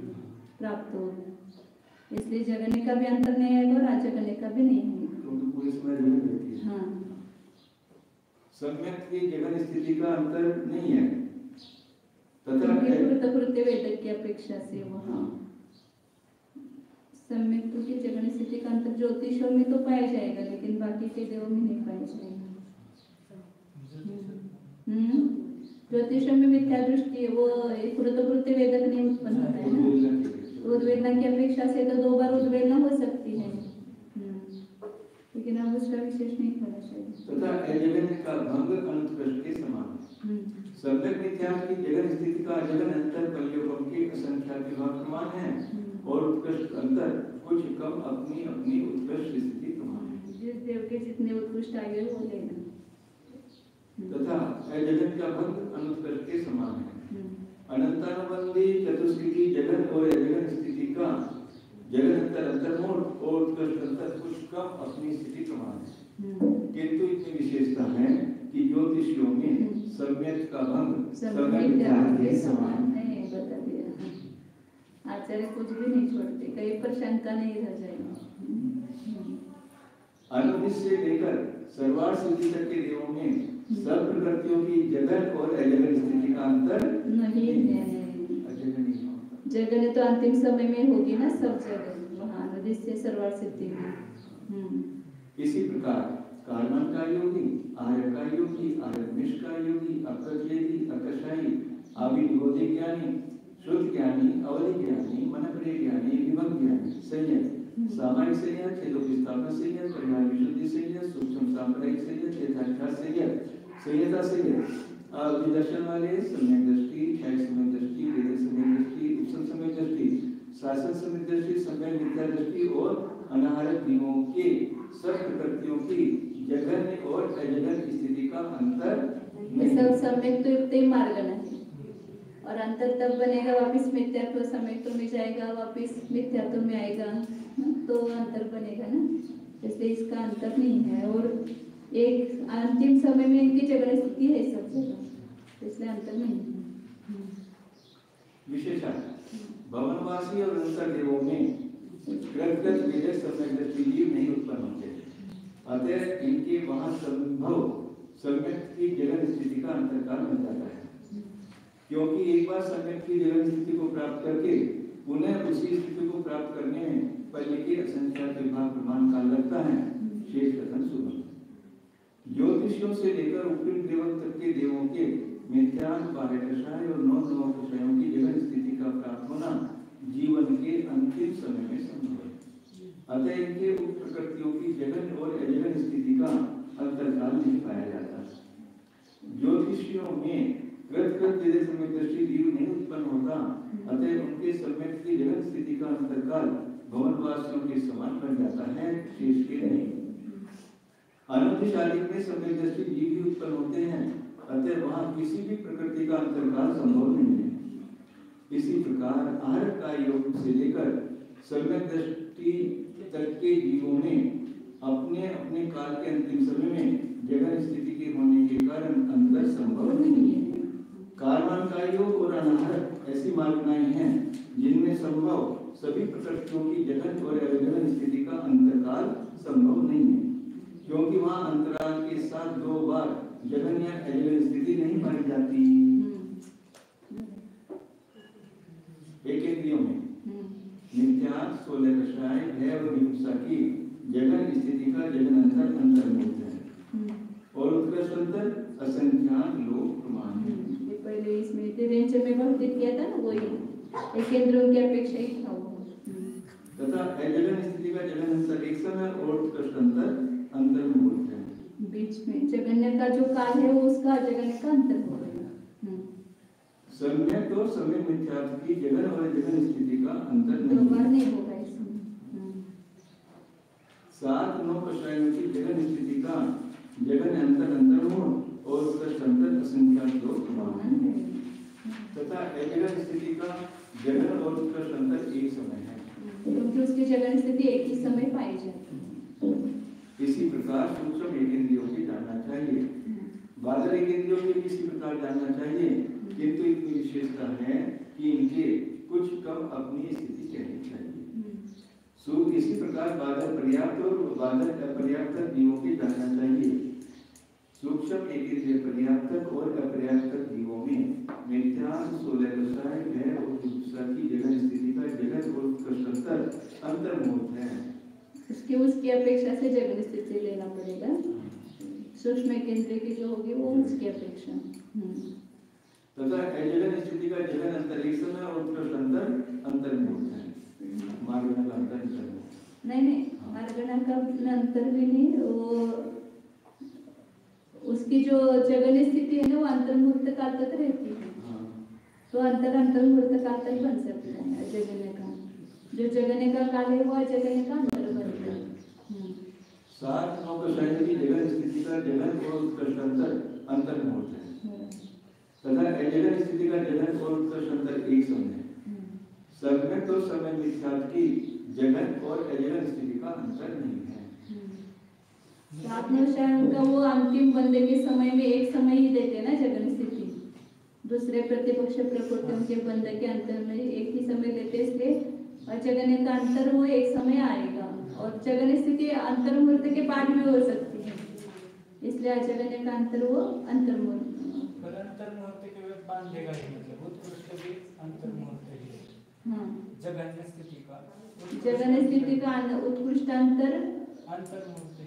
प्राप्त होगी, इसलिए जगने का भी अंतर नहीं है और अजगने का भी नहीं है। क्योंकि पूरे समय जगन रहती है। हाँ। सम्यक की जगन स्थिति का अंतर नहीं है तथा कृत्य वेदक की अपेक्षा से वहाँ सम्यक की जगन स्थिति का अंतर ज्योतिषों में तो पाया जाएगा, लेकिन बाकी के देवों में नहीं पाया जाएगा। ज्योतिषों में मिथ्या दृष्टि है, वो कृत्य वेदक नहीं उत्पन्न होता है ना। उद्वेलना की अपेक्षा से तो 2 बार उद्वेलना हो सकती है, लेकिन अब उसका विशेष नहीं होना चाहिए। तथा अजगन का भंग अनुत्कृष्ट के समान है। सम्यक मिथ्या की जगन स्थिति का अजगन अंतर पल्लवों के असंख्यात विभाग प्रमाण है और उत्कृष्ट अंतर कुछ कम अपनी अपनी उत्कृष्ट स्थिति प्रमाण है। जिस देव के जितने उत्कृष्ट आयु है वो लेना। तथा अजगन का भंग अनुत्कृष्ट के समान है। अनंतानुबंधी चतुष्की की जगन और अजगन स्थिति का जगन अंतर अंतर्मूर्त और उत्कृष्ट अंतर कुछ कम अपनी स्थिति प्रमाण है। किंतु इतनी विशेषता है कि ज्योतिषियों में सम्यक का भंग सम्यक के समान है। बता दिया आचार्य कुछ भी नहीं छोड़ते, कहीं पर शंका नहीं रह जाएगी। अनुदित से लेकर सर्वार्थ सिद्धि तक के देवों में सब प्रकृतियों की जगन और अजगन स्थिति का अंतर नहीं है। जगन तो अंतिम समय में होगी ना, सब जगह वहाँ अनुदित से सर्वार्थ सिद्धि में। इसी प्रकार कार्मन का योगी, आर्य का योगी, आर्यनिष्ठ का योगी, अकज्ञेदी, अकषाई, आविर्भोधि ज्ञानी, शुद्ध ज्ञानी, अवधि ज्ञानी, मनप्रिय ज्ञानी, विभक्त ज्ञानी, संयत, सामायिक संयत, छेदोपस्थापन संयत, परिहार विशुद्धि संयत, सूक्ष्म सांप्रदायिक संयत, यथार्थ संयत, संयता संयत, विदर्शन वाले सम्यक दृष्टि, न्याय सम्यक दृष्टि, वेद सम्यक दृष्टि, उपसम सम्यक दृष्टि, शासन सम्यक दृष्टि, सम्यक विद्या दृष्टि और अनाहारक जीवों के सब प्रकृतियों की जगन और अजगन स्थिति का अंतर सब सम्यक तो युक्त ही मार्ग नहीं, और अंतर तब बनेगा वापिस मिथ्यात्व सम्यक में जाएगा, वापिस मिथ्यात्व में आएगा, तो अंतर बनेगा ना। इसलिए इसका अंतर नहीं है, और एक अंतिम समय में इनकी जगन स्थिति है सब जगह, इसलिए अंतर नहीं है। विशेषण भवनवासी और अंतर देवों में कृत विजय सम्यक दृष्टि जीव नहीं उत्पन्न होते, अतः इनके वहां संभव सम्यक की जगन स्थिति का अंतर्काल बन जाता है। क्योंकि एक बार सम्यक की जगन स्थिति को प्राप्त करके पुनः उसी स्थिति को प्राप्त करने में पहले के असंख्यात विभाग प्रमाण काल लगता है। शेष कथन सुनो। ज्योतिषियों से लेकर उपयुक्त देवों तक के देवों के मिथ्यान 12 कषाय और 9 कषायों की जगन स्थिति का प्राप्त होना जीवन के अंतिम समय में संभव है। अतः इनके उप प्रकृतियों की जगन और अजगन स्थिति का अंतर्काल नहीं पाया जाता। ज्योतिषियों में कृत विजय सम्यक दृष्टि जीव नहीं उत्पन्न होता, अतः उनके सम्यक की जगन स्थिति का अंतर्काल भवनवासियों के समान बन जाता है, शेष के नहीं। अनंतशाली में सम्यक दृष्टि जीव ही उत्पन्न होते हैं, अतः वहां किसी भी प्रकृति का अंतर्काल संभव नहीं है। इसी प्रकार आहर का योग से लेकर सम्यक दृष्टि तक के जीवों में अपने अपने काल के अंतिम समय में जगन स्थिति के होने के कारण अंतर संभव नहीं है। कारमान का योग और अनाहर ऐसी मार्गनाएं हैं जिनमें संभव सभी प्रकृतियों की जगन और अजगन स्थिति का अंतर्काल संभव नहीं है, क्योंकि वहां अंतराल के साथ 2 बार जगन या अजगन स्थिति नहीं पाई जाती। एक इंद्रियों में मिथ्या 16 कषाय भय और हिंसा की जगन स्थिति का जगन अंतर अंतर्मुख है और उत्कृष्ट अंतर असंख्यात लोक प्रमाण है। पहले इसमें तिरेंच में वर्णित किया था ना, वही एक केंद्रों की अपेक्षा ही था वो। तथा अजगन स्थिति का जगन अंतर एक समय और उत्कृष्ट अंतर अंतर्मुख है। बीच में जगन्य का जो काल है वो उसका जगन्य का अंतर हो गया। सम्यक और सम्यक मिथ्यात्व की जगन और जगन स्थिति का अंतर नहीं होगा इसमें। 7-9 कषायों की जगन स्थिति का जगन अंतर अंतर्मुख और उत्कृष्ट अंतर असंख्यात लोक प्रमाण है। तथा अजगन स्थिति का जगन और उत्कृष्ट अंतर एक समय है, क्योंकि उसकी जगन स्थिति एक ही समय पाई जाती है। इसी प्रकार सूक्ष्म एकेंद्रियों की जानना चाहिए, बादल एकेंद्रियों की इसी प्रकार जानना चाहिए, किंतु इतनी विशेषता है कि इनके कुछ कम अपनी स्थिति कहनी चाहिए। इसी प्रकार बादल पर्याप्त और बादल अपर्याप्त जीवों की जानना चाहिए। सूक्ष्म एकेंद्रिय पर्याप्त और अपर्याप्त जीवों में मिथ्या 16 कषाय भय और हिंसा की जगन स्थिति का जगन और उत्कृष्ट अंतर अंतर्मुख है। उसकी अपेक्षा से जगन स्थिति लेना पड़ेगा। सूक्ष्म केंद्र की जो होगी वो उसकी अपेक्षा। तथा अजगन स्थिति का जगन अंतर एक समय और उत्कृष्ट अंतर अंतर्मुख है। मार्गना का अंतर नहीं मार्गना का अंतर भी नहीं, वो उसकी जो जगन स्थिति है ना वो अंतर्मुहूर्त काल तक रहती है। तो अंतर्मुहूर्त काल तक बन सकता है जगन्य का। जो जगन्य का काल है वो जगन्य का अंतर बनता है। 7-9 कषायों की जगन स्थिति का जगन और उत्कृष्ट अंतर अंतर्मुहूर्त है, तथा अजगन स्थिति का जगन और उत्कृष्ट अंतर एक समय है। सम्यक और समय मिथ्यात्व की जगन और अजगन स्थिति का अंतर नहीं है। का वो अंतिम बंदे के समय में एक समय ही देते ना जगन स्थिति, दूसरे प्रतिपक्ष प्रकृतियों के बंदे के अंतर में एक ही समय देते, इसलिए जगन का अंतर वो एक समय आएगा और जगन स्थिति अंतर्मुहूर्त के बाद में हो सकती है, इसलिए जगन का अंतर वो अंतर्मुहूर्त के वे बांधेगा ही, मतलब उत्कृष्ट भी अंतर्मुहूर्त ही। जगन स्थिति का उत्कृष्ट अंतर अंतर्मुहूर्त ही।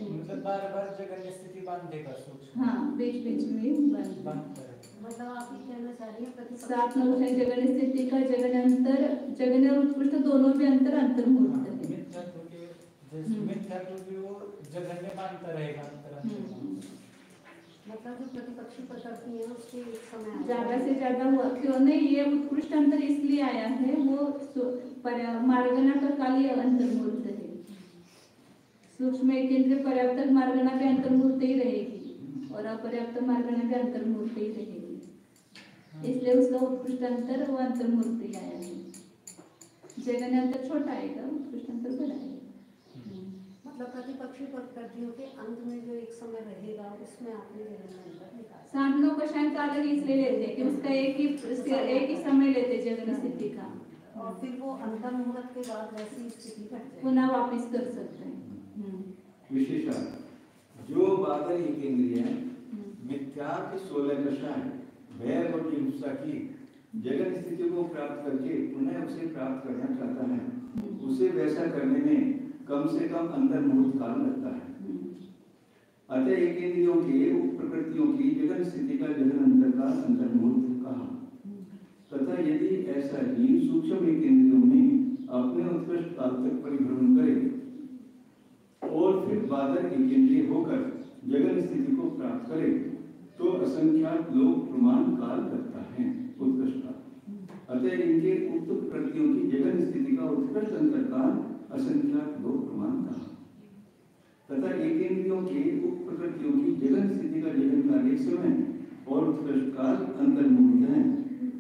मतलब बार-बार जगन स्थिति बांधेगा सूक्ष्म। बीच में बांधता है। मतलब आप ये कहना चाह रही हैं 7-9 जगन स्थिति का जगन अंतर, जगन और उत्कृष्ट दोनों भी अंतर अंतर्मुहूर्त है। मिथ्यात्व भी वो जगन में बांधता रहेगा मतलब जो प्रतिपक्षी प्रकृति है उसके एक समय ज्यादा से ज्यादा हुआ क्यों नहीं, ये उत्कृष्ट अंतर इसलिए आया है, वो मार्गना का काली अंतर्मुहूर्त है। सूक्ष्म केंद्र पर्याप्त मार्गना के अंतर्मुहूर्त ही रहेगी और अपर्याप्त मार्गना के अंतर्मुहूर्त ही रहेगी, इसलिए उसका उत्कृष्ट अंतर वो अंतर्मुहूर्त ही आया है। जगन अंतर छोटा आएगा, उत्कृष्ट अंतर बड़ा आएगा। मतलब प्रतिपक्षी प्रकृतियों के अंत में जो एक समय रहेगा उसमें आपने जगन अंतर निकाला। 7-9 का शायद अलग इसलिए लेते हैं कि उसका एक ही समय लेते जगन स्थिति का, और फिर वो अंतर मुहूर्त के बाद वैसी स्थिति घट जाएगी, पुनः वापस कर सकते हैं। विशेषण जो बादल एक इंद्रिय है मिथ्यात्व 16 कषाय भय और हिंसा की जगन स्थिति को प्राप्त करके पुनः उसे प्राप्त करना चाहता है, उसे वैसा करने में कम से कम अंतर मुहूर्त काल लगता है। अतः एक इंद्रियों के उप प्रकृतियों की जगन स्थिति का जगन अंतर का अंतर मुहूर्त कहा। तथा यदि ऐसा ही सूक्ष्म एक इंद्रियों में अपने उत्कृष्ट काल तक परिभ्रमण करे और फिर बादल एक इंद्रिय होकर जगन स्थिति को प्राप्त करे तो असंख्यात लोग प्रमाण काल करता है उत्कृष्ट काल। अतः इनके उक्त प्रकृतियों की जगन स्थिति का उत्कृष्ट अंतर काल असंख्यात लोग प्रमाण कहा। तथा एक इंद्रियों के उप प्रकृतियों की जगन स्थिति का जगन काल एक समय और उत्कृष्ट काल अंतर मुहूर्त है।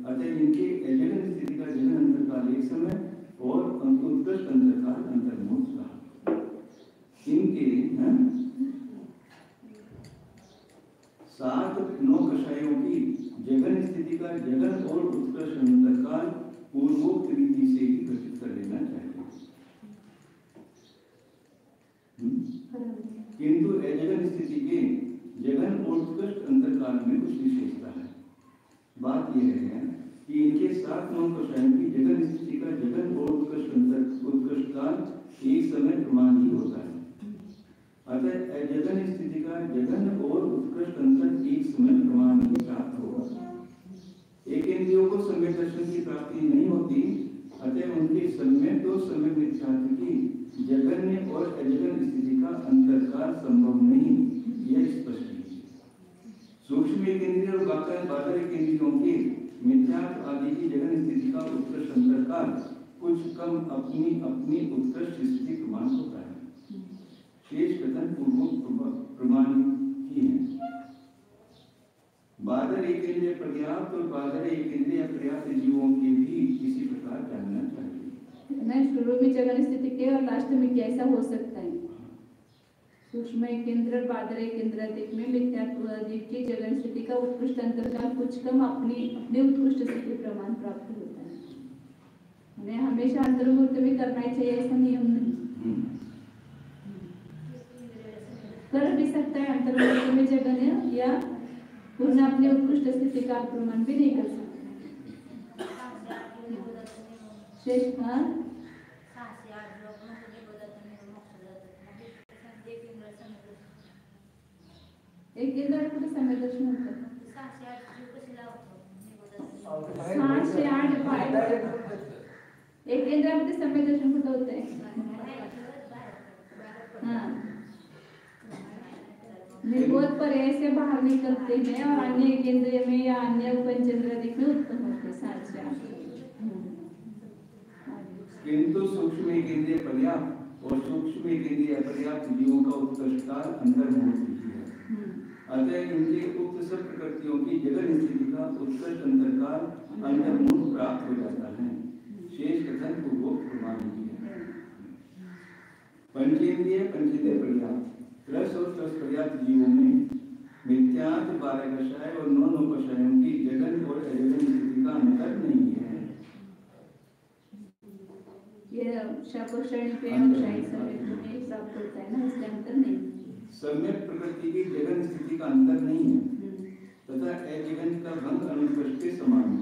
अतः इनके जगन स्थिति का जगन अंतर काल एक समय और उत्कृष्ट अंतर काल अंतर मुहूर्त कहा। इनके 7-9 कषायों की जगन स्थिति का जगन और उत्कृष्ट अंतर काल पूर्वोक्त रीति से ही घटित कर लेना चाहिए। किंतु अजगन स्थिति के जगन और उत्कृष्ट अंतरकाल में कुछ विशेषता है। बात यह है कि इनके 7-9 कषायों की जगन स्थिति का जगन और उत्कृष्ट काल एक समय प्रमाण ही होता है। अतः अजगन स्थिति का जगन और उत्कृष्ट अंतर एक समय प्रमाण ही प्राप्त होगा। एक इंद्रियों को सम्यक दर्शन की प्राप्ति नहीं होती, अतः उनके सम्यक तो सम्यक मिथ्यात्व की जगन्य और अजगन स्थिति का अंतरकाल संभव नहीं, यह स्पष्ट है। सूक्ष्म एक इंद्रिय और बादल एक इंद्रियों के मिथ्यात्व आदि की जगन स्थिति का उत्कृष्ट अंतरकाल कुछ कम अपनी अपनी उत्कृष्ट स्थिति प्रमाण होता है। शेष कथन पूर्व प्रमाण ही है। बादल एक इंद्रिय पर्याप्त और बादल एक इंद्रिय अपर्याप्त जीवों के भी इसी प्रकार जानना चाहिए। मैं शुरू में जगन स्थिति के और लास्ट में कैसा हो सकता है। सूक्ष्म एक इंद्र बादल एक इंद्र अधिक में मिथ्यात्व अधिक की जगन स्थिति का उत्कृष्ट अंतरकाल कुछ कम अपनी अपने उत्कृष्ट स्थिति प्रमाण प्राप्त होता है। हमें हमेशा अंतर्मुहूर्त में करना ही चाहिए, ऐसा नियम नहीं। कर भी सकता है अंतर्मुहूर्त में जगन या पुनः अपने उत्कृष्ट स्थिति का प्रमाण भी नहीं कर सकता। शेष एक इंद्र कुठे समय दर्शन होतं 6 से 8 एक इंद्रामध्ये समय दर्शन कुठं होतंय? हाँ, निर्बोध पर्याय से बाहर निकलते हैं और अन्य एक इंद्रिय में या अन्य पंचेंद्रिय में उत्पन्न होते 7 से 8। किंतु सूक्ष्म एक इंद्रिय पर्याप्त और सूक्ष्म एक इंद्रिय अपर्याप्त जीवों का उत्कृष्ट काल अंतर मुहूर्त ही है। अतः इनके उक्त सब प्रकृतियों की जगन स्थिति का उत्कृष्ट अंतरकाल अंतर मुहूर्त प्राप्त हो जाता है। शेष कथन पूर्वोक्त प्रमाण ही है। पंचेंद्रिय पर्याप्त रस और रस पर्याप्त जीवों में मिथ्यात्व 12 कषाय और 9 कषायों की जगन और अजगन स्थिति का अंतर नहीं है। ये शापोषण पे अंशाई समय में प्राप्त होता है ना, इसलिए अंतर नहीं। सम्यक प्रकृति की जगन स्थिति का अंतर नहीं है तथा अजगन का भंग अनुत्कृष्ट के समान है।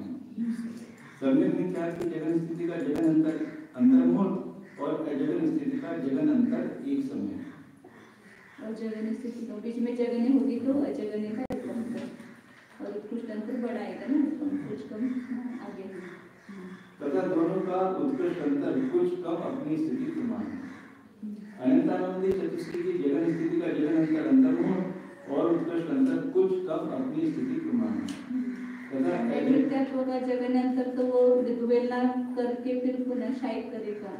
सम्यक मिथ्यात्व की जगन स्थिति का जगन अंतर मुहूर्त और अजगन स्थिति का जगन अंतर एक समय है। और जगन स्थिति के बीच में जगने होगी तो अजगने का अंतर और उत्कृष्ट अंतर बढ़ाएगा ना, कुछ कम आगे तथा दोनों का उत्कृष्ट अंतर कुछ कम अपनी स्थिति प्रमाण है। अनंतानंदी चतुष्टय की जगन स्थिति का जगन अंतर अंतर्मुख और उत्कृष्ट अंतर कुछ कम अपनी स्थिति प्रमाण है। तथा मिथ्यात्व का जगन अंतर तो वो ऋतुवेलना करके फिर पुनः शायद करेगा,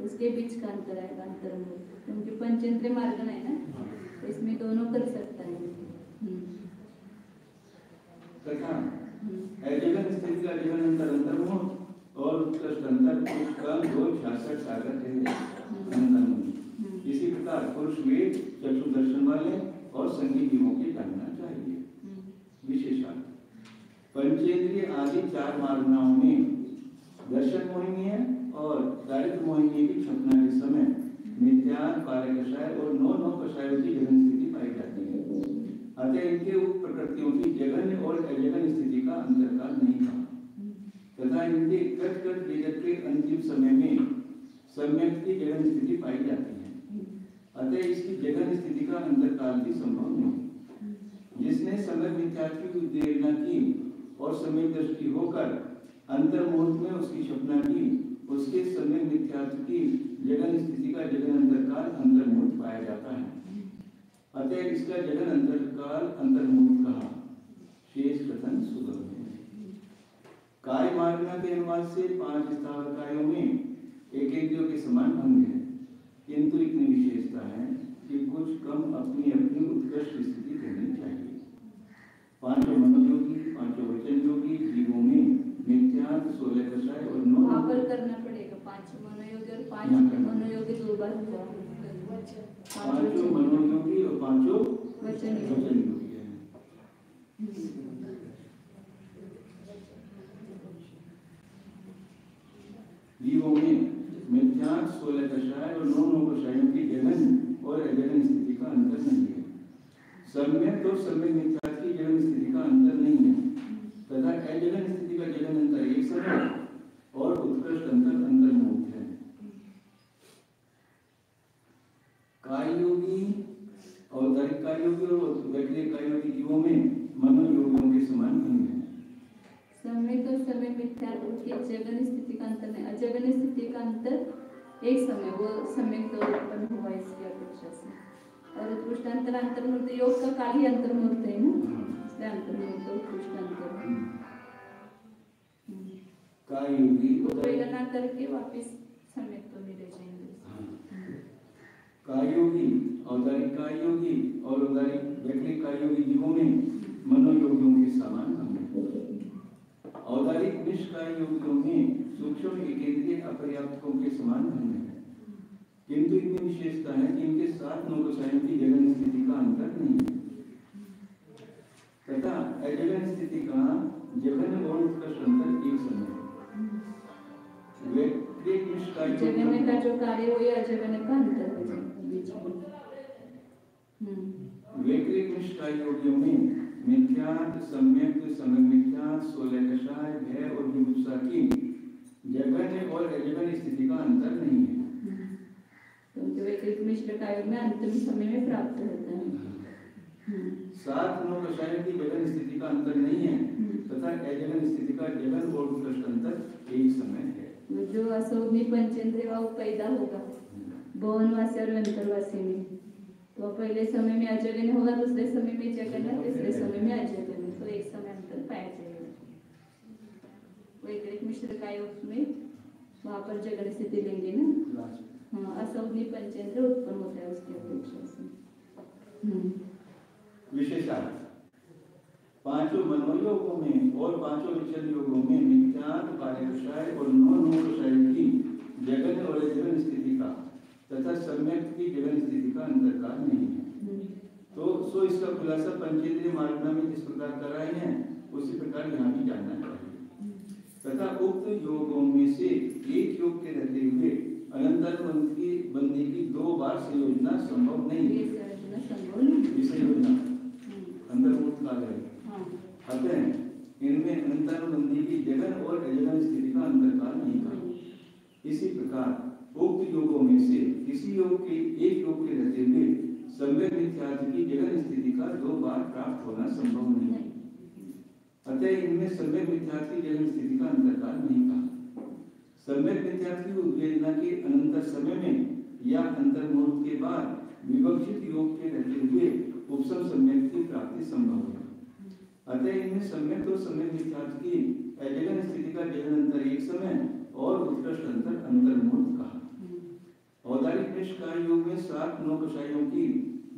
उसके बीच का अंतर आएगा अंतर्मुख, क्योंकि पंचेंद्रिय मार्ग है ना, तो इसमें दोनों कर सकता है। तथा अजगन स्थिति का जगन अंतर अंतर्मुख और उत्कृष्ट अंतर कुछ कम 266 सागर है। इसी प्रकार पुरुष वेद चक्षु दर्शन वाले और संगीत जीवों के जानना चाहिए। विशेषण पंचेंद्रिय आदि 4 मार्गनाओं में दर्शन दर्शन मोहिनी और दारिद्र मोहिनी की क्षपना के समय मिथ्यान, पारकषाय और नौ कषायों की जगन स्थिति पाई जाती है। अतः इनके उप प्रकृतियों की जगन और अजगन स्थिति का अंतरकाल नहीं था तथा इनके कट जगत के अंतिम समय में सम्यक की जगन स्थिति पाई जाती है। अतः इसकी जगन स्थिति का अंतरकाल भी संभव नहीं। जिसने समय मिथ्यात्व की उद्वेलना की और समय दृष्टि होकर अंतर्मुहूर्त में उसकी क्षपना की, उसके समय मिथ्यात्व की जगन स्थिति का जगन अंतरकाल अंतर्मुहूर्त पाया जाता है। अतः इसका जगन अंतरकाल अंतर्मुहूर्त कहा। शेष कथन सुगम है। काय मार्गना के अनुवाद से 5 स्थावर कायों में एक के समान भंग है, किंतु इतनी विशेषता है कि कुछ कम अपनी अपनी उत्कृष्ट स्थिति देनी चाहिए। 5 मनोयोगी, 5 वचन योगी जीवों में मिथ्यात्व, 16 कषाय और 9 वहाँ पर करना पड़ेगा। 5 मनोयोगी और 5 मनोयोगी 2 बार हुआ। 5 मनोयोगी और 5 वचन योगी है। जीवों में मिथ्यात्व, 16 कषाय और 9 कषायों की जगन और अजगन स्थिति का अंतर नहीं है। सम्यक और सम्यक मिथ्यात्व की जगन स्थिति का अंतर नहीं है तथा अजगन स्थिति का जगन अंतर एक समय और उत्कृष्ट अंतर अंतर्मुहूर्त है। काय योगी, औदारिक काय योगी और वैकल्पिक काय योगी जीवों में मनोयोगियों के समान भंग है। सम्यक और समय मिथ्यात्व की जगन स्थिति का अंतर नहीं। अजगन स्थिति का अंतर एक समय, वो सम्यक तो उत्पन्न हुआ इसकी अपेक्षा से। और उत्कृष्ट अंतर अंतर्मुहूर्त योग का काल ही अंतर्मुहूर्त है ना, इसलिए अंतर्मुहूर्त उत्कृष्ट अंतर काय योगी प्रेरणा करके वापस सम्यक तो मिले जाएंगे। काय योगी, औदारिक काय योगी और औदारिक वैकल्पिक काय योगी जीवों में मनोयोगियों के समान भंग है। औदारिक निष्काय योगियों में सूक्ष्म एकेंद्रिय अपर्याप्तकों के समान भंग है, किंतु इतनी विशेषता है कि इनके 7 कषायों की जगन स्थिति का अंतर नहीं है तथा अजगन स्थिति का जगन और उत्कृष्ट अंतर एक समय है। वैकल्पिक निष्काय जगन का जो कार्य वो अजगन का अंतर है बीच में। वैकल्पिक निष्काय योगियों में मिथ्यात्व, सम्यक, समय मिथ्यात्व, 16 कषाय, भय और विमुक्ता की जगन और अजगन स्थिति का अंतर नहीं है। तो वैकल्पिक मिश्र काय में अंतिम समय में प्राप्त होता है। 7 कषायों की जगन स्थिति का अंतर नहीं है तथा अजगन स्थिति का जगन और उत्कृष्ट अंतर एक समय है। जो असोग्नि पंचेंद्रिय वो पैदा होगा भवनवासी और अंतरवासी में, तो पहले समय में अजगन होगा, दूसरे समय में जगन, तीसरे समय में अजगन, तो एक समय अंतर पाया जाएगा। वैकल्पिक मिश्र काय में वहाँ पर जगन स्थिति लेंगे ना। हाँ, असोग्नि पंचेंद्रिय उत्पन्न होता है उसकी अपेक्षा से। विशेषार्थ 5 मनोयोगों में और 5 वचन योगों में मिथ्यात्व, पारकषाय और 9 कषायों की जगन और अजगन स्थिति का तथा सम्यक की जगन स्थिति का अंतरकाल नहीं है। तो इसका खुलासा पंचेंद्रिय मार्गना में जिस प्रकार कराए हैं उसी प्रकार यहाँ भी जानना चाहिए। तथा उक्त योगों में से एक योग के रहते हुए अनंतर बंदी की 2 बार संयोजना संभव नहीं है। संयोजना अंतर्मुहूर्त काल है। अतः इनमें अंतर्बंदी की जगन और अजगन स्थिति का अंतरकाल नहीं था। इसी प्रकार उक्त योगों में से किसी योग के एक योग के रहते हुए सम्यक मिथ्यात्व की जगन स्थिति का 2 बार प्राप्त होना संभव नहीं है। अतः इनमें सम्यक मिथ्यात्व की जगन स्थिति का अंतरकाल नहीं था। सम्यक मिथ्यात्व की उद्वेलना के अनंतर समय में या अंतर्मुहूर्त के बाद विवक्षित योग के रहते हुए उपसम सम्यक की प्राप्ति संभव है। अतः इनमें सम्यक और सम्यक मिथ्यात्व की अजगन स्थिति का जगन अंतर एक समय और उत्कृष्ट अंतर अंतर्मुहूर्त कहा। औदारिक निष्काय योग में 7 कषायों की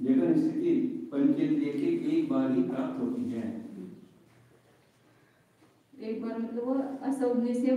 जगन स्थिति पंचेंद्रिय के एक बार ही प्राप्त होती है। एक बार मतलब वो असोग्नि से